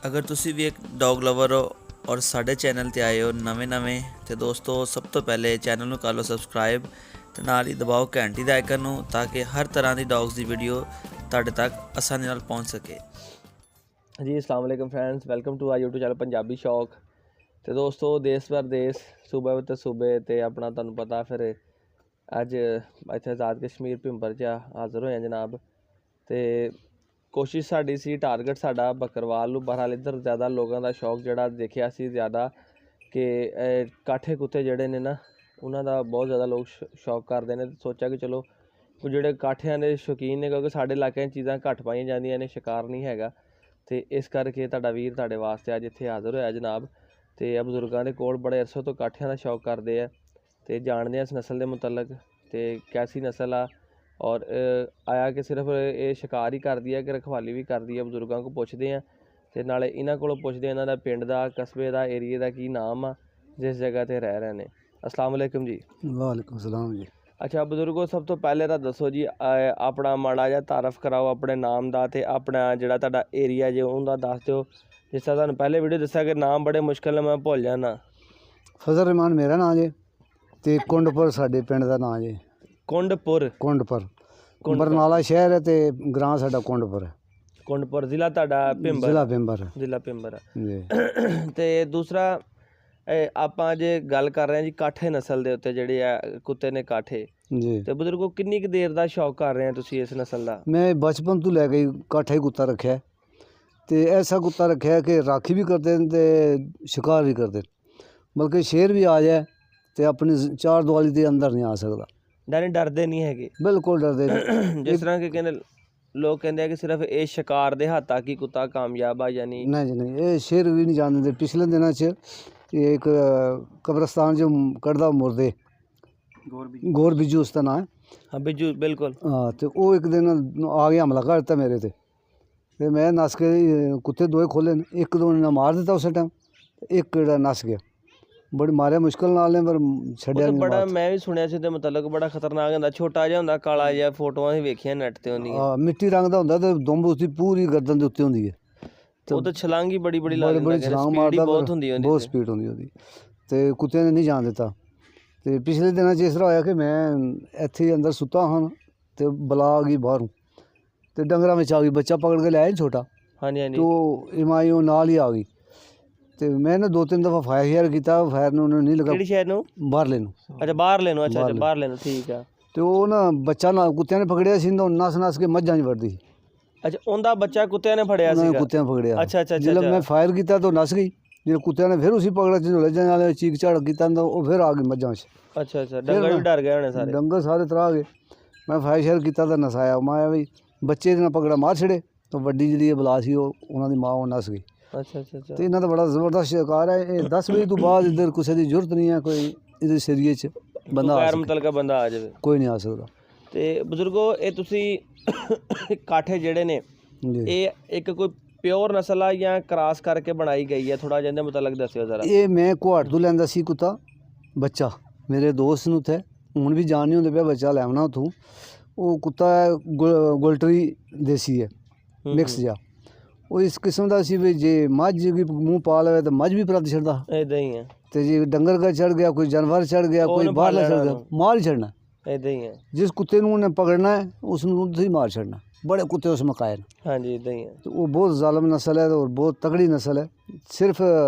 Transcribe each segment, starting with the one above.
ਅਗਰ ਤੁਸੀਂ ਵੀ ਇੱਕ ਡੌਗ ਲਵਰ ਹੋ ਔਰ ਸਾਡੇ ਚੈਨਲ ਤੇ ਆਏ ਹੋ ਨਵੇਂ ਤੇ ਦੋਸਤੋ, ਸਭ ਤੋਂ ਪਹਿਲੇ ਚੈਨਲ ਨੂੰ ਕਰ ਲਓ ਸਬਸਕ੍ਰਾਈਬ ਤੇ ਨਾਲ ਹੀ ਦਬਾਓ ਘੰਟੀ ਦਾ ਆਈਕਨ ਨੂੰ ਤਾਂ ਕਿ ਹਰ ਤਰ੍ਹਾਂ ਦੀ ਡੌਗਸ ਦੀ ਵੀਡੀਓ ਤੁਹਾਡੇ ਤੱਕ ਆਸਾਨੀ ਨਾਲ ਪਹੁੰਚ ਸਕੇ। ਜੀ अस्सलाम वालेकुम friends, welcome to our YouTube channel Punjabi Shauq. तो दोस्तों देश परदेश सूबे तो सूबे तो अपना तुहानूं पता फिर अज इत्थे आज़ाद कश्मीर भिंबर च हाज़र होए जनाब। तो कोशिश साडी सी, टारगेट साडा बकरवाल नूं, बहरहाल इधर ज़्यादा लोगों का शौक जिहड़ा देखिया सी ज़्यादा कि काठे कुत्ते जिहड़े ने ना उन्हां दा बहुत ज़्यादा लोग शौक करते हैं। सोचा कि चलो जिहड़े काठियां दे शौकीन ने, क्योंकि साडे इलाके चीज़ां घट पाईयां जांदियां ने, शिकार नहीं हैगा। तो इस करके तुहाडा वीर तुहाडे वास्ते अज इत्थे हाज़र होया जनाब। तो बजुर्गों के कोल बड़े अरसे तो काठियां दा शौक करते हैं। तो जानते हैं इस नस्ल के मुतलक तो कैसी नस्ल आ, और आया कि सिर्फ ये शिकार ही करती है कि रखवाली भी करती है। बजुर्गों को पुछते हैं तो नाले इन्हां कोलों पुछदे इन्हां दा पिंड दा, कस्बे दा, एरिए दा की नाम आ, जिस जगह ते रह रहे हैं। अस्सलाम वालेकुम जी। वालेकुम सलाम जी। अच्छा बजुर्गो, सब तो पहले तो दसो जी अपना माड़ा जिहा तारफ कराओ अपने नाम का, तो अपना जिहड़ा तुहाडा एरिया जे उहदा दस दिओ। जिस तरह तुहानूं पहले वीडियो दस्सिया कि नाम बड़े मुश्किल ने मैं भुल जाना। फजल रहमान मेरा नाम जे, ते कुंडपुर साडे पिंड दा नाम जे। कुंडपुर बरनाला शहर है, ते ग्रां साडा कुंडपुर है। कुंडपुर जिला तुहाडा भिंबर, जिला भिंबर जी। ते दूसरा ਆਪਾਂ ਜੇ ਗੱਲ ਕਰ ਰਹੇ ਹਾਂ ਜੀ ਕਾਠੇ ਨਸਲ ਦੇ ਉੱਤੇ ਜਿਹੜੇ ਆ ਕੁੱਤੇ ਨੇ ਕਾਠੇ जी। ਤੇ ਬਜ਼ੁਰਗੋ ਕਿੰਨੀ ਕੁ ਦੇਰ ਦਾ ਸ਼ੌਕ ਕਰ ਰਹੇ ਆ ਤੁਸੀਂ ਇਸ ਨਸਲ ਦਾ? मैं बचपन तो लैके काठा ही कुत्ता रखा है, तो ऐसा कुत्ता रखा है कि राखी भी करते हैं तो शिकार भी करते हैं। बल्कि शेर भी आ जाए तो अपनी चार दुआली के अंदर नहीं आ सकता। ਯਾਨੀ ਡਰਦੇ ਨਹੀਂ ਹੈਗੇ? बिल्कुल डरते नहीं। ਜਿਸ ਤਰ੍ਹਾਂ ਕਿ ਕਹਿੰਦੇ ਲੋਕ ਕਹਿੰਦੇ ਆ ਕਿ ਸਿਰਫ ਇਹ ਸ਼ਿਕਾਰ ਦੇ ਹੱਥ ਤੱਕ ਹੀ ਕੁੱਤਾ ਕਾਮਯਾਬ ਆ, ਯਾਨੀ नहीं जी नहीं, ये शेर भी नहीं जानते। पिछले दिनों च एक कब्रस्तान जो कटदा मुर्दे, गौर बिजू उसका नाम है। हाँ बिजू, बिल्कुल। हाँ, तो वो एक दिन आ गया हमला कर दिता मेरे ते मैं नस के कुत्ते दोए खोले न, एक दो ने मार दिता उस टाइम, एक जेड़ा नस गया। बड़ी मारे मुश्किल नाल ने, पर छड्या नहीं। बड़ा मैं भी सुनिया सी ते मतलब बड़ा खतरनाक हुंदा, छोटा जिहा हुंदा, काला जिहा, फोटोआं ही वेखियां नेट ते हुंदियां। हाँ, मिट्टी रंग दा हुंदा ते दुंब उसदी पूरी गर्दन दे उत्ते हुंदी है। ਉਹ ਤਾਂ ਛਲਾਂਗ ਹੀ ਬੜੀ बड़ी छलांग मारदा, बहुत स्पीड होंदी ओदी। ते कुत्ते ने नहीं जान दिता। ते पिछले दिनों च इस तरह होया कि मैं इत्थे अंदर सुता हाँ, ते बला आ गई बाहरों, ते डंगरां विच आ गई, बच्चा पकड़ के लाया छोटा। हाँ जी, हाँ जी। तो इमाई वो नाल ही आ गई। तो मैंने दो तीन दफ़ा फायर शेयर किया, फायर ने उन्हें नहीं लगा। ਕਿਹੜੀ ਸ਼ਹਿਰ ਨੂੰ? बाहरले नूं। ਅੱਛਾ ਬਾਹਰਲੇ ਨੂੰ, ਅੱਛਾ ਅੱਛਾ ਬਾਹਰਲੇ ਨੂੰ, ਠੀਕ ਆ। तो वो ना बच्चा ना कुत्तियां ने पकड़िया सी, तो नस नस के मझां च वड़दी। ਅੱਛਾ ਉਹਦਾ ਬੱਚਾ ਕੁੱਤਿਆਂ ਨੇ ਫੜਿਆ ਸੀਗਾ? कुत्तियां पकड़िया। अच्छा अच्छा जब अच्छा। मैं फायर किया तो नस गई। जो कुत्तियां ने फिर उसी पकड़ा, झोले जाने चीक झाड़ किया, तो वो फिर आ गई मझां च। अच्छा अच्छा, डंगर भी डर गए होने सारे? डंगर सारे त्राह गए। मैं फायर शेयर किया तो नसाया, मैं भी बच्चे ने पकड़ा मार छड़े, तो वड्डी जी बला सी उन्हों की माँ वो नस गई। अच्छा अच्छा अच्छा। तो इन्हों का बड़ा जबरदस्त शिकार है। ये 10 बजे तो बाद इधर किसी की जरूरत नहीं है, कोई इस एरिए च बंदा आ गैर सके। मुतलका बंदा आ जाए, कोई नहीं आ सकता। ਤੇ ਬਜ਼ੁਰਗੋ ਇਹ ਤੁਸੀਂ ਕਾਠੇ ਜਿਹੜੇ ਨੇ जी। ਇਹ ਇੱਕ ਕੋਈ ਪਿਓਰ ਨਸਲ ਆ ਜਾਂ ਕ੍ਰਾਸ ਕਰਕੇ ਬਣਾਈ ਗਈ ਹੈ? ਥੋੜਾ ਜਿਹਾ ਇਹਦੇ ਮੁਤਲਕ ਦੱਸਿਓ ਜ਼ਰਾ। ये मैं कुहाड़ तो लैंदा सी कुत्ता बच्चा, मेरे दोस्त नूं थे, हुण भी जान नहीं होंदे पे बच्चा लैवना उथों। वो कुत्ता है गोल्टरी देसी है, मिक्स जा। वो इस किस्म का सी भी जे मझ की मूँह पा लवे तो मझ भी परत छड़दा, ਇਦਾਂ ਹੀ ਹੈ, तो जे डंगर का चढ़ गया, कोई जानवर चढ़ गया, कोई ਉਹਨੂੰ बाहरला पाल चढ़ लेना गया, मार ही छड़ना। ਇਦਾਂ ਹੀ ਹੈ। जिस कुत्ते नूं उन्हें पकड़ना है उसनूं ही मार छड़ना। बड़े कुत्ते उसमें कायल, ਹਾਂਜੀ ਇਦਾਂ ਹੀ ਹੈ। तो वो बहुत जालिम नस्ल है और बहुत तगड़ी नस्ल है। सिर्फ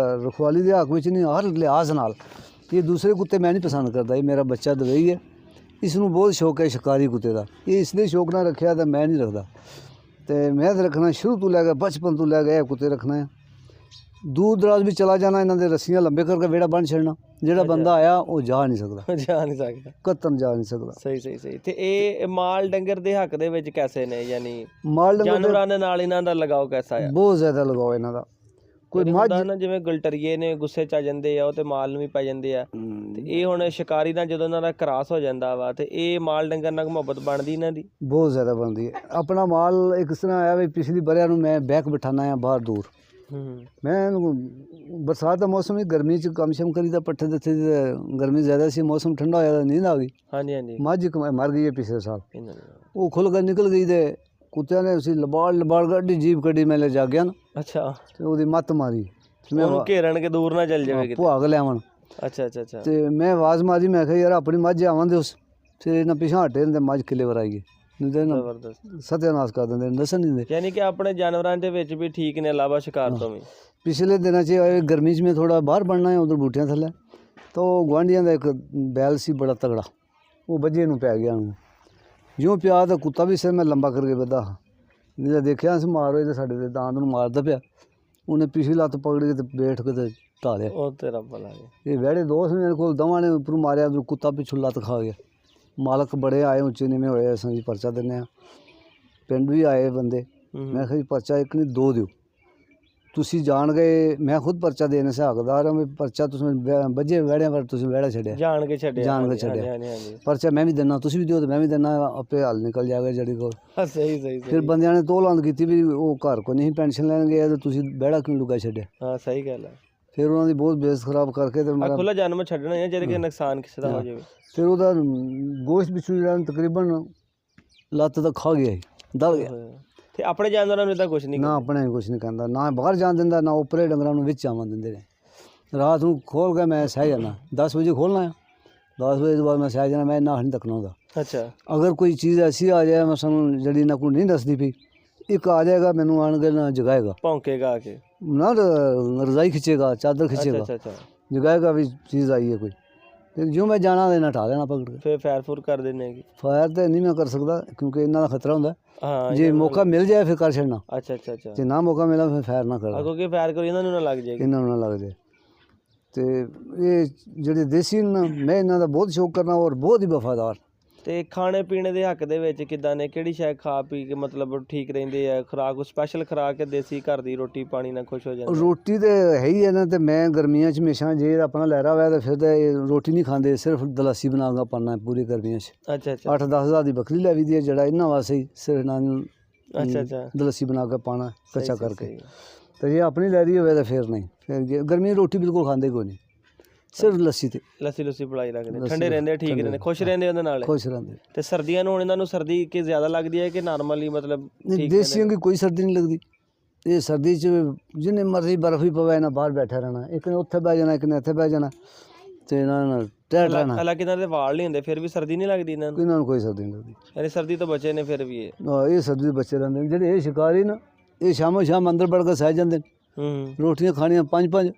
रखवाली के हक में नहीं, हर लिहाज नाल। ये दूसरे कुत्ते मैं नहीं पसंद करता, ये मेरा बच्चा दुबई है, इसनूं बहुत शौक है शिकारी कुत्ते का। ये इसलिए शौक ना रखा तो मैं नहीं रखता। तो मैं तो रखना शुरू तो लैके, बचपन तो लैके कुत्ते रखना है। दूर दराज भी चला जाना, इन्हों के रस्सियाँ लंबे करके वेड़ा बन छड़ना। ਜਿਹੜਾ ਬੰਦਾ ਆਇਆ ਉਹ ਜਾ ਨਹੀਂ ਸਕਦਾ, ਜਾ ਨਹੀਂ ਸਕਦਾ, ਕਤਨ ਜਾ ਨਹੀਂ ਸਕਦਾ। ਸਹੀ ਸਹੀ ਸਹੀ। ਤੇ ਇਹ ਮਾਲ ਡੰਗਰ ਦੇ ਹੱਕ ਦੇ ਵਿੱਚ ਕੈਸੇ ਨੇ, ਯਾਨੀ ਮਾਲ ਡੰਗਰ ਜਾਨਵਰਾਂ ਦੇ ਨਾਲ ਇਹਨਾਂ ਦਾ ਲਗਾਓ ਕੈਸਾ ਆ? ਬਹੁਤ ਜ਼ਿਆਦਾ ਲਗਾਓ ਇਹਨਾਂ ਦਾ। ਕੋਈ ਮੱਝ ਨਾ ਜਿਵੇਂ ਗੁਲਟਰੀਏ ਨੇ ਗੁੱਸੇ 'ਚ ਆ ਜਾਂਦੇ ਆ, ਉਹ ਤੇ ਮਾਲ ਨੂੰ ਵੀ ਪੈ ਜਾਂਦੇ ਆ, ਤੇ ਇਹ ਹੁਣ ਸ਼ਿਕਾਰੀ ਨਾਲ ਜਦੋਂ ਇਹਨਾਂ ਦਾ ਕ੍ਰਾਸ ਹੋ ਜਾਂਦਾ ਵਾ, ਤੇ ਇਹ ਮਾਲ ਡੰਗਰ ਨਾਲ ਮੁਹੱਬਤ ਬਣਦੀ ਇਹਨਾਂ ਦੀ? ਬਹੁਤ ਜ਼ਿਆਦਾ ਬਣਦੀ ਹੈ। ਆਪਣਾ ਮਾਲ ਇੱਕ ਤਰ੍ਹਾਂ ਆਇਆ ਵੀ ਪਿਛਲੀ ਬਰਿਆਂ ਨੂੰ ਮੈਂ ਬੈਕ ਬਿਠਾਣਾ ਆ ਬਾਹਰ ਦੂਰ। मैं बरसात का मौसम ही, गर्मी च कम शम करी दा पट्ठे दित्ते, गर्मी ज़्यादा सी, मौसम ठंडा होया, नींद आ गई। हाँ जी हाँ जी। मझ मर गई है पिछले साल, वो खुल कर निकल गई। तो ਕੁੱਤਿਆਂ ਨੇ ਅਸੀਂ ਲਬਾੜ ਗੱਡੀ ਜੀਪ ਕੱਢੀ, ਮੈਂ ਲੈ ਜਾ ਗਿਆ ਨਾ ਅੱਛਾ, ਤੇ ਉਹਦੀ ਮੱਤ ਮਾਰੀ, ਉਹਨੂੰ ਘੇਰਨ ਕੇ ਦੂਰ ਨਾ ਚੱਲ ਜਾਵੇ ਕਿਤੇ। ਭੁਆਗ ਲੈਵਣ। ਅੱਛਾ ਅੱਛਾ ਅੱਛਾ। ਤੇ ਮੈਂ ਆਵਾਜ਼ ਮਾਰੀ, ਮੈਂ ਕਿਹਾ ਯਾਰ ਆਪਣੀ ਮੱਝ ਆਵਾਂਦੇ ਉਸ, ਫਿਰ ਇਹਨਾਂ ਪਿਛਾਂ ਹਟੇ ਤੇ ਮੱਝ ਕਿਲੇ ਵਰ ਆਈ ਗਈ, ਨਹੀਂ ਤੇ ਜ਼ਬਰਦਸਤ। ਸਤਿਆਨਾਸ਼ ਕਰ ਦਿੰਦੇ, ਦੱਸਣ ਨਹੀਂ ਦਿੰਦੇ। ਯਾਨੀ ਕਿ ਆਪਣੇ ਜਾਨਵਰਾਂ ਦੇ ਵਿੱਚ ਵੀ ਠੀਕ ਨੇ ਇਲਾਵਾ ਸ਼ਿਕਾਰ ਤੋਂ ਵੀ। ਪਿਛਲੇ ਦਿਨਾਂ 'ਚ ਗਰਮੀ 'ਚ ਮੈਂ ਥੋੜਾ ਬਾਹਰ ਬਣਨਾ ਹੈ ਉਧਰ ਬੂਟਿਆਂ ਥੱਲੇ, ਤਾਂ ਉਹ ਗੁਆਂਢੀਆਂ ਦਾ ਇੱਕ ਬੈਲ ਸੀ ਬੜਾ ਤਗੜਾ, ਉਹ ਬੱਜੇ ਨੂੰ ਪੈ ਗਿਆ ਉਹਨੂੰ, ਜਿਉਂ ਪਿਆ ਤਾਂ ਕੁੱਤਾ ਵੀ ਸਿਰ ਮੈਂ ਲੰਬਾ ਕਰਕੇ ਵੱਧਾ, ਜਿਹੜਾ ਦੇਖਿਆ ਸੀ ਮਾਰ ਹੋਏ ਤੇ ਸਾਡੇ ਦੇ ਦਾੰਦ ਨੂੰ ਮਾਰਦਾ ਪਿਆ, ਉਹਨੇ ਪਿਛਲੀ ਲੱਤ ਪਕੜ ਕੇ ਤੇ ਬੈਠ ਕੇ ਤੇ ਢਾਲਿਆ। ਉਹ ਤੇਰਾ ਭਲਾ ਜੀ। ਇਹ ਵਿਹੜੇ ਦੋਸਤ ਮੇਰੇ ਕੋਲ ਦਵਾਂ ਨੇ ਉੱਪਰੋਂ ਮਾਰਿਆ, ਉਧਰ ਕੁੱਤਾ ਪਿੱਛੋਂ ਲੱਤ ਖਾ ਗਿਆ। ਮਾਲਕ ਬੜੇ ਆਏ, ਉੱਚੇ ਨੀਵੇਂ ਹੋਏ, ਅਸੀਂ ਜੀ ਪਰਚਾ ਦਿੰਦੇ ਹਾਂ, ਪਿੰਡ ਵੀ ਆਏ ਬੰਦੇ। ਮੈਂ ਕਿਹਾ ਜੀ ਪਰਚਾ ਇੱਕ ਨਹੀਂ ਦੋ ਦਿਓ, ਤੁਸੀਂ ਜਾਣ ਗਏ, ਮੈਂ ਖੁਦ ਪਰਚਾ ਦੇਣ ਸੇ ਹੱਕਦਾਰ ਹਾਂ, ਪਰਚਾ ਤੁਸੀਂ ਬੱਜੇ ਵਿਹੜਿਆਂ ਪਰ ਤੁਸੀਂ ਵਿਹੜਾ ਛੱਡਿਆ, ਜਾਣ ਕੇ ਛੱਡਿਆ। ਜਾਣ ਕੇ ਛੱਡਿਆ, ਹਾਂਜੀ। ਪਰਚਾ ਮੈਂ ਵੀ ਦਿੰਦਾ, ਤੁਸੀਂ ਵੀ ਦਿਓ ਤੇ ਮੈਂ ਵੀ ਦਿੰਦਾ, ਆਪੇ ਹੱਲ ਨਿਕਲ ਜਾਏਗਾ ਜਿਹੜੀ ਕੋਲ। ਸਹੀ ਸਹੀ। ਫਿਰ ਬੰਦਿਆਂ ਨੇ ਤੋਲਾਂਦ ਕੀਤੀ ਵੀ ਉਹ ਘਰ ਕੋ ਨਹੀਂ ਪੈਨਸ਼ਨ ਲੈਣ ਗਏ ਤੇ ਤੁਸੀਂ ਵਿਹੜਾ ਕਿਉਂ ਲੁਕਾ ਛੱਡਿਆ। ਹਾਂ ਸਹੀ ਗੱਲ ਹੈ। ਫਿਰ ਉਹਨਾਂ ਦੀ ਬਹੁਤ ਬੇਇੱਜ਼ਤ ਖਰਾਬ ਕਰਕੇ ਤੇ ਮੇਰਾ ਖੁੱਲਾ ਜਾਨਵਰ ਛੱਡਣਾ ਹੈ ਜਿਹਦੇ ਕਿ ਨੁਕਸਾਨ ਕਿਸੇ ਦਾ ਹੋ ਜਾਵੇ। ਫਿਰ ਉਹਦਾ ਗੋਸ਼ਤ ਪਿੱਛੋਂ ਜਿਹੜਾ ਤਕਰੀਬਨ ਲੱਤ ਤੱਕ ਖਾ ਗਿਆ, ਦਲ ਗਿਆ। ਤੇ ਆਪਣੇ ਜਾਨਵਰਾਂ ਨੂੰ ਤਾਂ ਕੁਝ ਨਹੀਂ ਨਾ ਆਪਣੇ ਕੁਛ ਨਹੀਂ ਕਹਿੰਦਾ, ਨਾ ਬਾਹਰ ਜਾਣ ਦਿੰਦਾ, ਨਾ ਉੱਪਰੇ ਡੰਗਰਾਂ ਨੂੰ ਵਿੱਚ ਆਵਾਂ ਦਿੰਦੇ ਨੇ। ਰਾਤ ਨੂੰ ਖੋਲ ਕੇ ਮੈਂ ਸਹਿ ਜਾਣਾ, 10 ਵਜੇ ਖੋਲਣਾ ਹੈ, 10 ਵਜੇ ਤੋਂ ਬਾਅਦ ਮੈਂ ਸਹਿ ਜਾਣਾ, ਮੈਂ ਇੰਨਾ ਨਹੀਂ ਤੱਕਣਾ ਹੁੰਦਾ। ਅੱਛਾ। ਅਗਰ ਕੋਈ ਚੀਜ਼ ਐਸੀ ਆ ਜਾਏ ਮੈਂ ਸਾਨੂੰ ਜਿਹੜੀ ਨਾ ਕੋਈ ਨਹੀਂ ਦੱਸਦੀ ਪਈ, ਇੱਕ ਆ ਜਾਏਗਾ ਮੈਨੂੰ ਆਣ ਕੇ ਨਾ ਜਗਾਏਗਾ, ਭੌਂਕੇਗਾ ਆ ਕੇ, ਨਾ ਰਜ਼ਾਈ ਖਿੱਚੇਗਾ, ਚਾਦਰ ਖਿੱਚੇਗਾ, ਅੱਛਾ। ਜਗਾਏਗਾ ਵੀ ਚੀਜ਼ ਆਈ ਹੈ ਕੋਈ, ਤੇ ਜਿਉਂ ਮੈਂ ਜਾਣਾ ਤੇ ਨਾ ਢਾ ਲੈਣਾ ਪਕੜ ਕੇ। ਫਿਰ ਫੈਰ ਫੂਰ ਕਰ ਦਿੰਦੇ ਕਿ ਫਾਇਰ ਤੇ ਨਹੀਂ ਮੈਂ ਕਰ ਸਕਦਾ ਕਿਉਂਕਿ ਇਹਨਾਂ ਦਾ ਖਤਰਾ ਹੁੰਦਾ। ਹਾਂ ਜੇ ਮੌਕਾ ਮਿਲ ਜਾਏ ਫਿਰ ਕਰ ਛੱਡਣਾ, ਅੱਛਾ ਅੱਛਾ ਅੱਛਾ। ਜੇ ਨਾ ਮੌਕਾ ਮਿਲਾ ਫਿਰ ਫਾਇਰ ਨਾ ਕਰਨਾ, ਕਿਉਂਕਿ ਫੈਰ ਕਰੀ ਇਹਨਾਂ ਨੂੰ ਨਾ ਲੱਗ ਜਾਏਗੀ, ਇਹਨਾਂ ਨੂੰ ਨਾ ਲੱਗ ਜਾਏ। ਤੇ ਇਹ ਜਿਹੜੇ ਦੇਸੀ ਨਾ, ਮੈਂ ਇਹਨਾਂ ਦਾ ਬਹੁਤ ਸ਼ੌਕ ਕਰਨਾ ਔਰ ਬਹੁਤ ਹੀ ਵਫਾਦਾਰ। ਤੇ ਖਾਣੇ ਪੀਣੇ ਦੇ ਹੱਕ ਦੇ ਵਿੱਚ ਕਿੱਦਾਂ ਨੇ, ਕਿਹੜੀ ਸ਼ੈ ਖਾ ਪੀ ਕੇ ਮਤਲਬ ਠੀਕ ਰਹਿੰਦੇ ਆ, ਖੁਰਾਕ ਕੋਈ ਸਪੈਸ਼ਲ ਖੁਰਾਕ ਹੈ ਦੇਸੀ ਘਰ ਦੀ ਰੋਟੀ ਪਾਣੀ ਨਾਲ ਖੁਸ਼ ਹੋ ਜਾਂਦੇ? ਰੋਟੀ ਤੇ ਹੈ ਹੀ ਹੈ ਨਾ, ਤੇ ਮੈਂ ਗਰਮੀਆਂ 'ਚ ਹਮੇਸ਼ਾ ਜੇ ਆਪਣਾ ਲਹਿਰਾ ਹੋਇਆ ਤਾਂ ਫਿਰ ਤਾਂ ਇਹ ਰੋਟੀ ਨਹੀਂ ਖਾਂਦੇ, ਸਿਰਫ ਦਲਾਸੀ ਬਣਾ ਕੇ ਪਾਉਣਾ ਪੂਰੀ ਗਰਮੀਆਂ 'ਚ। ਅੱਛਾ ਅੱਛਾ 8-10 ਹਜ਼ਾਰ ਦੀ ਬੱਕਰੀ ਲੈ ਵੀ ਦੀ ਹੈ, ਜਿਹੜਾ ਇਹਨਾਂ ਵਾਸਤੇ ਹੀ ਸਿਰਫ ਇਹਨਾਂ ਨੂੰ ਅੱਛਾ ਦਲਾਸੀ ਬਣਾ ਕੇ ਪਾਉਣਾ ਕੱਚਾ ਕਰਕੇ। ਤੇ ਜੇ ਆਪਣੀ ਲੈ ਰਹੀ ਹੋਵੇ ਤਾਂ ਫਿਰ ਨਹੀਂ, ਫਿਰ ਗਰਮੀ ਰੋਟੀ ਬਿਲਕੁਲ ਖਾਂਦੇ ਕੋਈ ਨਹੀਂ, ਸਿਰਫ ਲੱਸੀ ਤੇ ਲੱਸੀ ਪਲਾਈ ਰੱਖਦੇ, ਠੰਡੇ ਰਹਿੰਦੇ, ਠੀਕ ਰਹਿੰਦੇ, ਖੁਸ਼ ਰਹਿੰਦੇ ਉਹਦੇ ਨਾਲ। ਖੁਸ਼ ਰਹਿੰਦੇ। ਤੇ ਸਰਦੀਆਂ ਨੂੰ ਹੁਣ ਇਹਨਾਂ ਨੂੰ ਸਰਦੀ ਕਿ ਜ਼ਿਆਦਾ ਲੱਗਦੀ ਹੈ ਕਿ ਨਾਰਮਲੀ ਮਤਲਬ ਨਹੀਂ, ਦੇਸੀਆਂ ਦੀ ਕੋਈ ਸਰਦੀ ਨਹੀਂ ਲੱਗਦੀ। ਇਹ ਸਰਦੀ 'ਚ ਜਿੰਨੇ ਮਰਜ਼ੀ ਬਰਫ਼ ਹੀ ਪਵੇ ਇਹਨਾਂ ਬਾਹਰ ਬੈਠਾ ਰਹਿਣਾ, ਇੱਕ ਨੇ ਉੱਥੇ ਬਹਿ ਜਾਣਾ, ਇੱਕ ਨੇ ਇੱਥੇ ਬਹਿ ਜਾਣਾ, ਤੇ ਇਹਨਾਂ ਨਾਲ ਟੈਟ ਰਹਿਣਾ। ਹਾਲਾਂਕਿ ਇਹਨਾਂ ਦੇ ਵਾਲ ਨਹੀਂ ਹੁੰਦੇ ਫਿਰ ਵੀ ਸਰਦੀ ਨਹੀਂ ਲੱਗਦੀ ਇਹਨਾਂ ਨੂੰ? ਇਹਨਾਂ ਨੂੰ ਕੋਈ ਸਰਦੀ ਨਹੀਂ ਲੱਗਦੀ, ਯਾਨੀ ਸਰਦੀ ਤੋਂ ਬਚੇ ਨੇ ਫਿਰ ਵੀ ਇਹ ਸਰਦੀ ਦੇ ਬੱਚੇ ਰਹਿੰਦੇ ਨੇ। ਜਿਹੜੇ ਇਹ ਸ਼ਿਕਾਰੀ ਨਾ, ਇਹ ਸ਼ਾਮੋ ਸ਼ਾਮ ਅੰਦਰ ਵੜ ਕੇ ਸਹਿ ਜਾਂਦੇ ਨੇ, ਰੋਟੀਆਂ ਖਾਣੀਆਂ 5-5,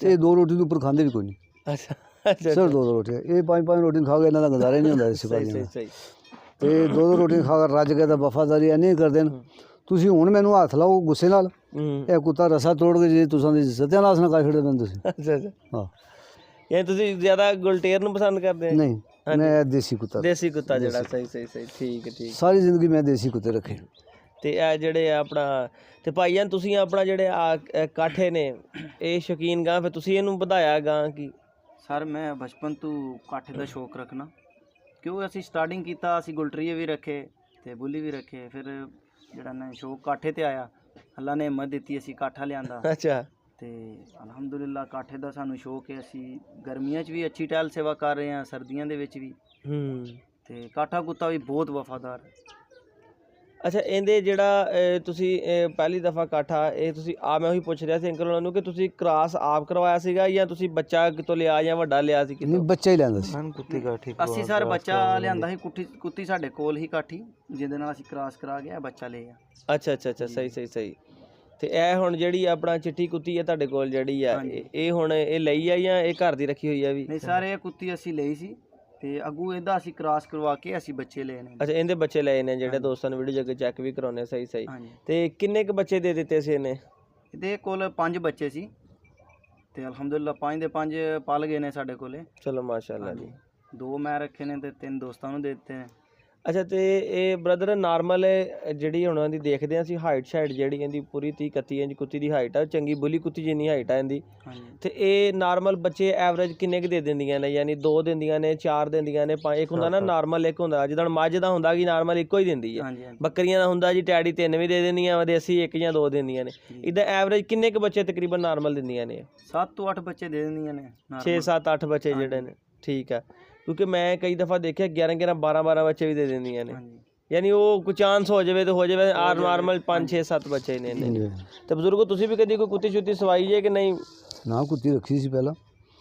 ਇਹ 2 ਰੋਟੀ ਤੋਂ ਉੱਪਰ ਖਾਂਦੇ ਵੀ ਕੋਈ ਨਹੀਂ। ਅੱਛਾ ਅੱਛਾ। ਸਿਰਫ 2 ਰੋਟੀਆਂ, ਇਹ 5-5 ਰੋਟੀਆਂ ਖਾ ਕੇ ਇਹਨਾਂ ਦਾ ਗੁਜ਼ਾਰਾ ਹੀ ਨਹੀਂ ਹੁੰਦਾ ਸ਼ਿਕਾਰੀਆਂ ਦਾ। ਸਹੀ। ਤੇ 2 ਰੋਟੀਆਂ ਖਾ ਕੇ ਰੱਜ ਕੇ ਤਾਂ ਵਫਾਦਾਰੀ ਇੰਨੀ ਕਰਦੇ ਨੇ। ਤੁਸੀਂ ਹੁਣ ਮੈਨੂੰ ਹੱਥ ਲਾਓ ਗੁੱਸੇ ਨਾਲ, ਇਹ ਕੁੱਤਾ ਰਸਾ ਤੋੜ ਕੇ ਜੇ ਤੁਸੀਂ ਦੀ ਸਤਿਆਨਾਸ਼ ਨਾ ਕਰ ਛੱਡੇ ਮੈਨੂੰ ਤੁਸੀਂ। ਅੱਛਾ ਹਾਂ, ਇਹ ਤੁਸੀਂ ਜ਼ਿਆਦਾ ਗੁਲਟੇਰ ਨੂੰ ਪਸੰਦ ਕਰਦੇ? ਨਹੀਂ, ਮੈਂ ਦੇਸੀ ਕੁੱਤਾ ਜਿਹੜਾ। ਸਹੀ ਠੀਕ। ਸਾਰੀ ਜ਼ਿੰਦਗੀ ਮੈਂ ਦੇਸੀ ਕੁੱਤੇ ਰੱਖੇ। ਤੇ ਇਹ ਜਿਹੜੇ ਆਪਣਾ ਤੇ ਭਾਈਆਂ ਤੁਸੀਂ ਆਪਣਾ ਜਿਹੜੇ ਕਾਠੇ ਨੇ ਇਹ ਸ਼ੌਕੀਨ ਗਾਂ, ਫਿਰ ਤੁਸੀਂ ਇਹਨੂੰ ਵਧਾਇਆ ਗਾਂ ਕੀ? ਸਰ ਮੈਂ ਬਚਪਨ ਤੋਂ ਕਾਠੇ ਦਾ ਸ਼ੌਕ ਰੱਖਣਾ, ਕਿਉਂ ਅਸੀਂ ਸਟਾਰਟਿੰਗ ਕੀਤਾ, ਅਸੀਂ ਗੁਲਟਰੀਏ ਵੀ ਰੱਖੇ ਤੇ ਬੁੱਲੀ ਵੀ ਰੱਖੇ, ਫਿਰ ਜਿਹੜਾ ਨਾ ਸ਼ੌਕ ਕਾਠੇ ਤੇ ਆਇਆ, ਅੱਲਾ ਨੇ ਹਿੰਮਤ ਦਿੱਤੀ, ਅਸੀਂ ਕਾਠਾ ਲਿਆਂਦਾ। ਅੱਛਾ। ਤੇ ਅਲਹਮਦੁਲਿਲਾ ਕਾਠੇ ਦਾ ਸਾਨੂੰ ਸ਼ੌਕ ਹੈ, ਅਸੀਂ ਗਰਮੀਆਂ 'ਚ ਵੀ ਅੱਛੀ ਟਹਿਲ ਸੇਵਾ ਕਰ ਰਹੇ ਹਾਂ, ਸਰਦੀਆਂ ਦੇ ਵਿੱਚ ਵੀ। ਤੇ ਕਾਠਾ ਕੁੱਤਾ ਵੀ ਬਹੁਤ ਵਫਾਦਾਰ। ਅੱਛਾ, ਇਹਦੇ ਜਿਹੜਾ ਤੁਸੀਂ ਪਹਿਲੀ ਦਫਾ ਕਾਠਾ ਇਹ ਤੁਸੀਂ ਮੈਂ ਉਹੀ ਪੁੱਛ ਰਿਹਾ ਸੀ ਅੰਕਲ ਉਹਨਾਂ ਨੂੰ ਕਿ ਤੁਸੀਂ ਕ੍ਰਾਸ ਆਪ ਕਰਵਾਇਆ ਸੀਗਾ ਜਾਂ ਤੁਸੀਂ ਬੱਚਾ ਕਿਤੋਂ ਲਿਆ ਜਾਂ ਵੱਡਾ ਲਿਆ ਸੀ? ਨਹੀਂ, ਬੱਚਾ ਹੀ ਲੈਂਦਾ ਸੀ। ਅਸੀਂ ਸਰ ਬੱਚਾ ਲਿਆਂਦਾ ਸੀ, ਕੁੱਤੀ ਸਾਡੇ ਕੋਲ ਹੀ ਕਾਠੀ, ਜਿਹਦੇ ਨਾਲ ਅਸੀਂ ਕ੍ਰਾਸ ਕਰਾ ਗਿਆ, ਬੱਚਾ ਲਿਆ। ਅੱਛਾ। ਸਹੀ। ਤੇ ਇਹ ਹੁਣ ਜਿਹੜੀ ਆਪਣਾ ਚਿੱਟੀ ਕੁੱਤੀ ਹੈ ਤੁਹਾਡੇ ਕੋਲ ਜਿਹੜੀ ਆ, ਇਹ ਹੁਣ ਇਹ ਲਈ ਆ ਜਾਂ ਇਹ ਘਰ ਦੀ ਰੱਖੀ ਹੋਈ ਆ ਵੀ? ਨਹੀਂ ਸਰ, ਇਹ ਕੁੱਤੀ ਅਸੀਂ ਲਈ ਸੀ ਤੇ ਅੱਗੂ ਇਹਦਾ ਅਸੀਂ ਕ੍ਰਾਸ ਕਰਵਾ ਕੇ ਅਸੀਂ ਬੱਚੇ ਲਏ ਨੇ। ਅੱਛਾ, ਇਹਦੇ ਬੱਚੇ ਲਏ ਨੇ ਜਿਹੜੇ ਦੋਸਤਾਂ ਨੂੰ ਵੀਡੀਓ ਜੱਗੇ ਚੈੱਕ ਵੀ ਕਰਾਉਣੇ। ਸਹੀ। ਤੇ ਕਿੰਨੇ ਕੁ ਬੱਚੇ ਦੇ ਦਿੱਤੇ ਸੀ ਇਹਨੇ? ਇਹਦੇ ਕੋਲ 5 ਬੱਚੇ ਸੀ ਤੇ ਅਲਹਮਦੁਲਿਲਾ 5 ਦੇ 5 ਪਲ ਗਏ ਨੇ ਸਾਡੇ ਕੋਲੇ। ਚਲੋ ਮਾਸ਼ਾਅੱਲਾ ਜੀ। 2 ਮੈਂ ਰੱਖੇ ਨੇ ਤੇ 3 ਦੋਸਤਾਂ ਨੂੰ ਦੇ ਦਿੱਤੇ ਨੇ। ਅੱਛਾ, ਤੇ ਇਹ ਬ੍ਰਦਰ ਨਾਰਮਲ ਜਿਹੜੀ ਹੁਣ ਇਹਦੀ ਦੇਖਦੇ ਹਾਂ ਅਸੀਂ ਹਾਈਟ ਸ਼ਾਈਟ ਜਿਹੜੀ ਇਹਦੀ ਪੂਰੀ 30-31 ਇੰਚ ਕੁੱਤੀ ਦੀ ਹਾਈਟ ਆ, ਚੰਗੀ ਬੁੱਲੀ ਕੁੱਤੀ ਜਿੰਨੀ ਹਾਈਟ ਆ ਇਹਦੀ। ਤੇ ਇਹ ਨਾਰਮਲ ਬੱਚੇ ਐਵਰੇਜ ਕਿੰਨੇ ਕੁ ਦੇ ਦਿੰਦੀਆਂ ਨੇ? ਯਾਨੀ 2 ਦਿੰਦੀਆਂ ਨੇ, 4 ਦਿੰਦੀਆਂ ਨੇ, 5? ਇੱਕ ਹੁੰਦਾ ਨਾ ਨਾਰਮਲ, ਇੱਕ ਹੁੰਦਾ ਜਿੱਦਾਂ ਮੱਝ ਦਾ ਹੁੰਦਾ ਕਿ ਨਾਰਮਲ ਇੱਕੋ ਹੀ ਦਿੰਦੀ ਹੈ। ਬੱਕਰੀਆਂ ਦਾ ਹੁੰਦਾ ਜੀ ਟੈਡੀ 3 ਵੀ ਦੇ ਦਿੰਦੀਆਂ, ਦੇਸੀ 1 ਜਾਂ 2 ਦਿੰਦੀਆਂ ਨੇ। ਇਹਦਾ ਐਵਰੇਜ ਕਿੰਨੇ ਕੁ ਬੱਚੇ ਤਕਰੀਬਨ ਨਾਰਮਲ ਦਿੰਦੀਆਂ ਨੇ? 7 ਤੋਂ 8 ਬੱਚੇ ਦੇ ਦਿੰਦੀਆਂ ਨੇ। 6-7-8 ਬੱਚੇ ਜਿਹੜੇ ਨੇ, ਠੀਕ ਆ। ਕਿਉਂਕਿ ਮੈਂ ਕਈ ਦਫਾ ਦੇਖਿਆ 11-11 12-12 ਬੱਚੇ ਵੀ ਦੇ ਦਿੰਦੀਆਂ ਨੇ। ਯਾਨੀ ਉਹ ਕੋਈ ਚਾਂਸ ਹੋ ਜਾਵੇ ਤੇ ਹੋ ਜਾਵੇ ਨਾਰਮਲ 5 6 7 ਬੱਚੇ ਨੇ ਇਹਨੇ। ਤੇ ਬਜ਼ੁਰਗੋ ਤੁਸੀਂ ਵੀ ਕਦੀ ਕੋਈ ਕੁੱਤੀ ਸ਼ੁੱਤੀ ਸਵਾਈ ਜੇ ਕਿ ਨਹੀਂ? ਨਾ ਕੁੱਤੀ ਰੱਖੀ ਸੀ ਪਹਿਲਾਂ।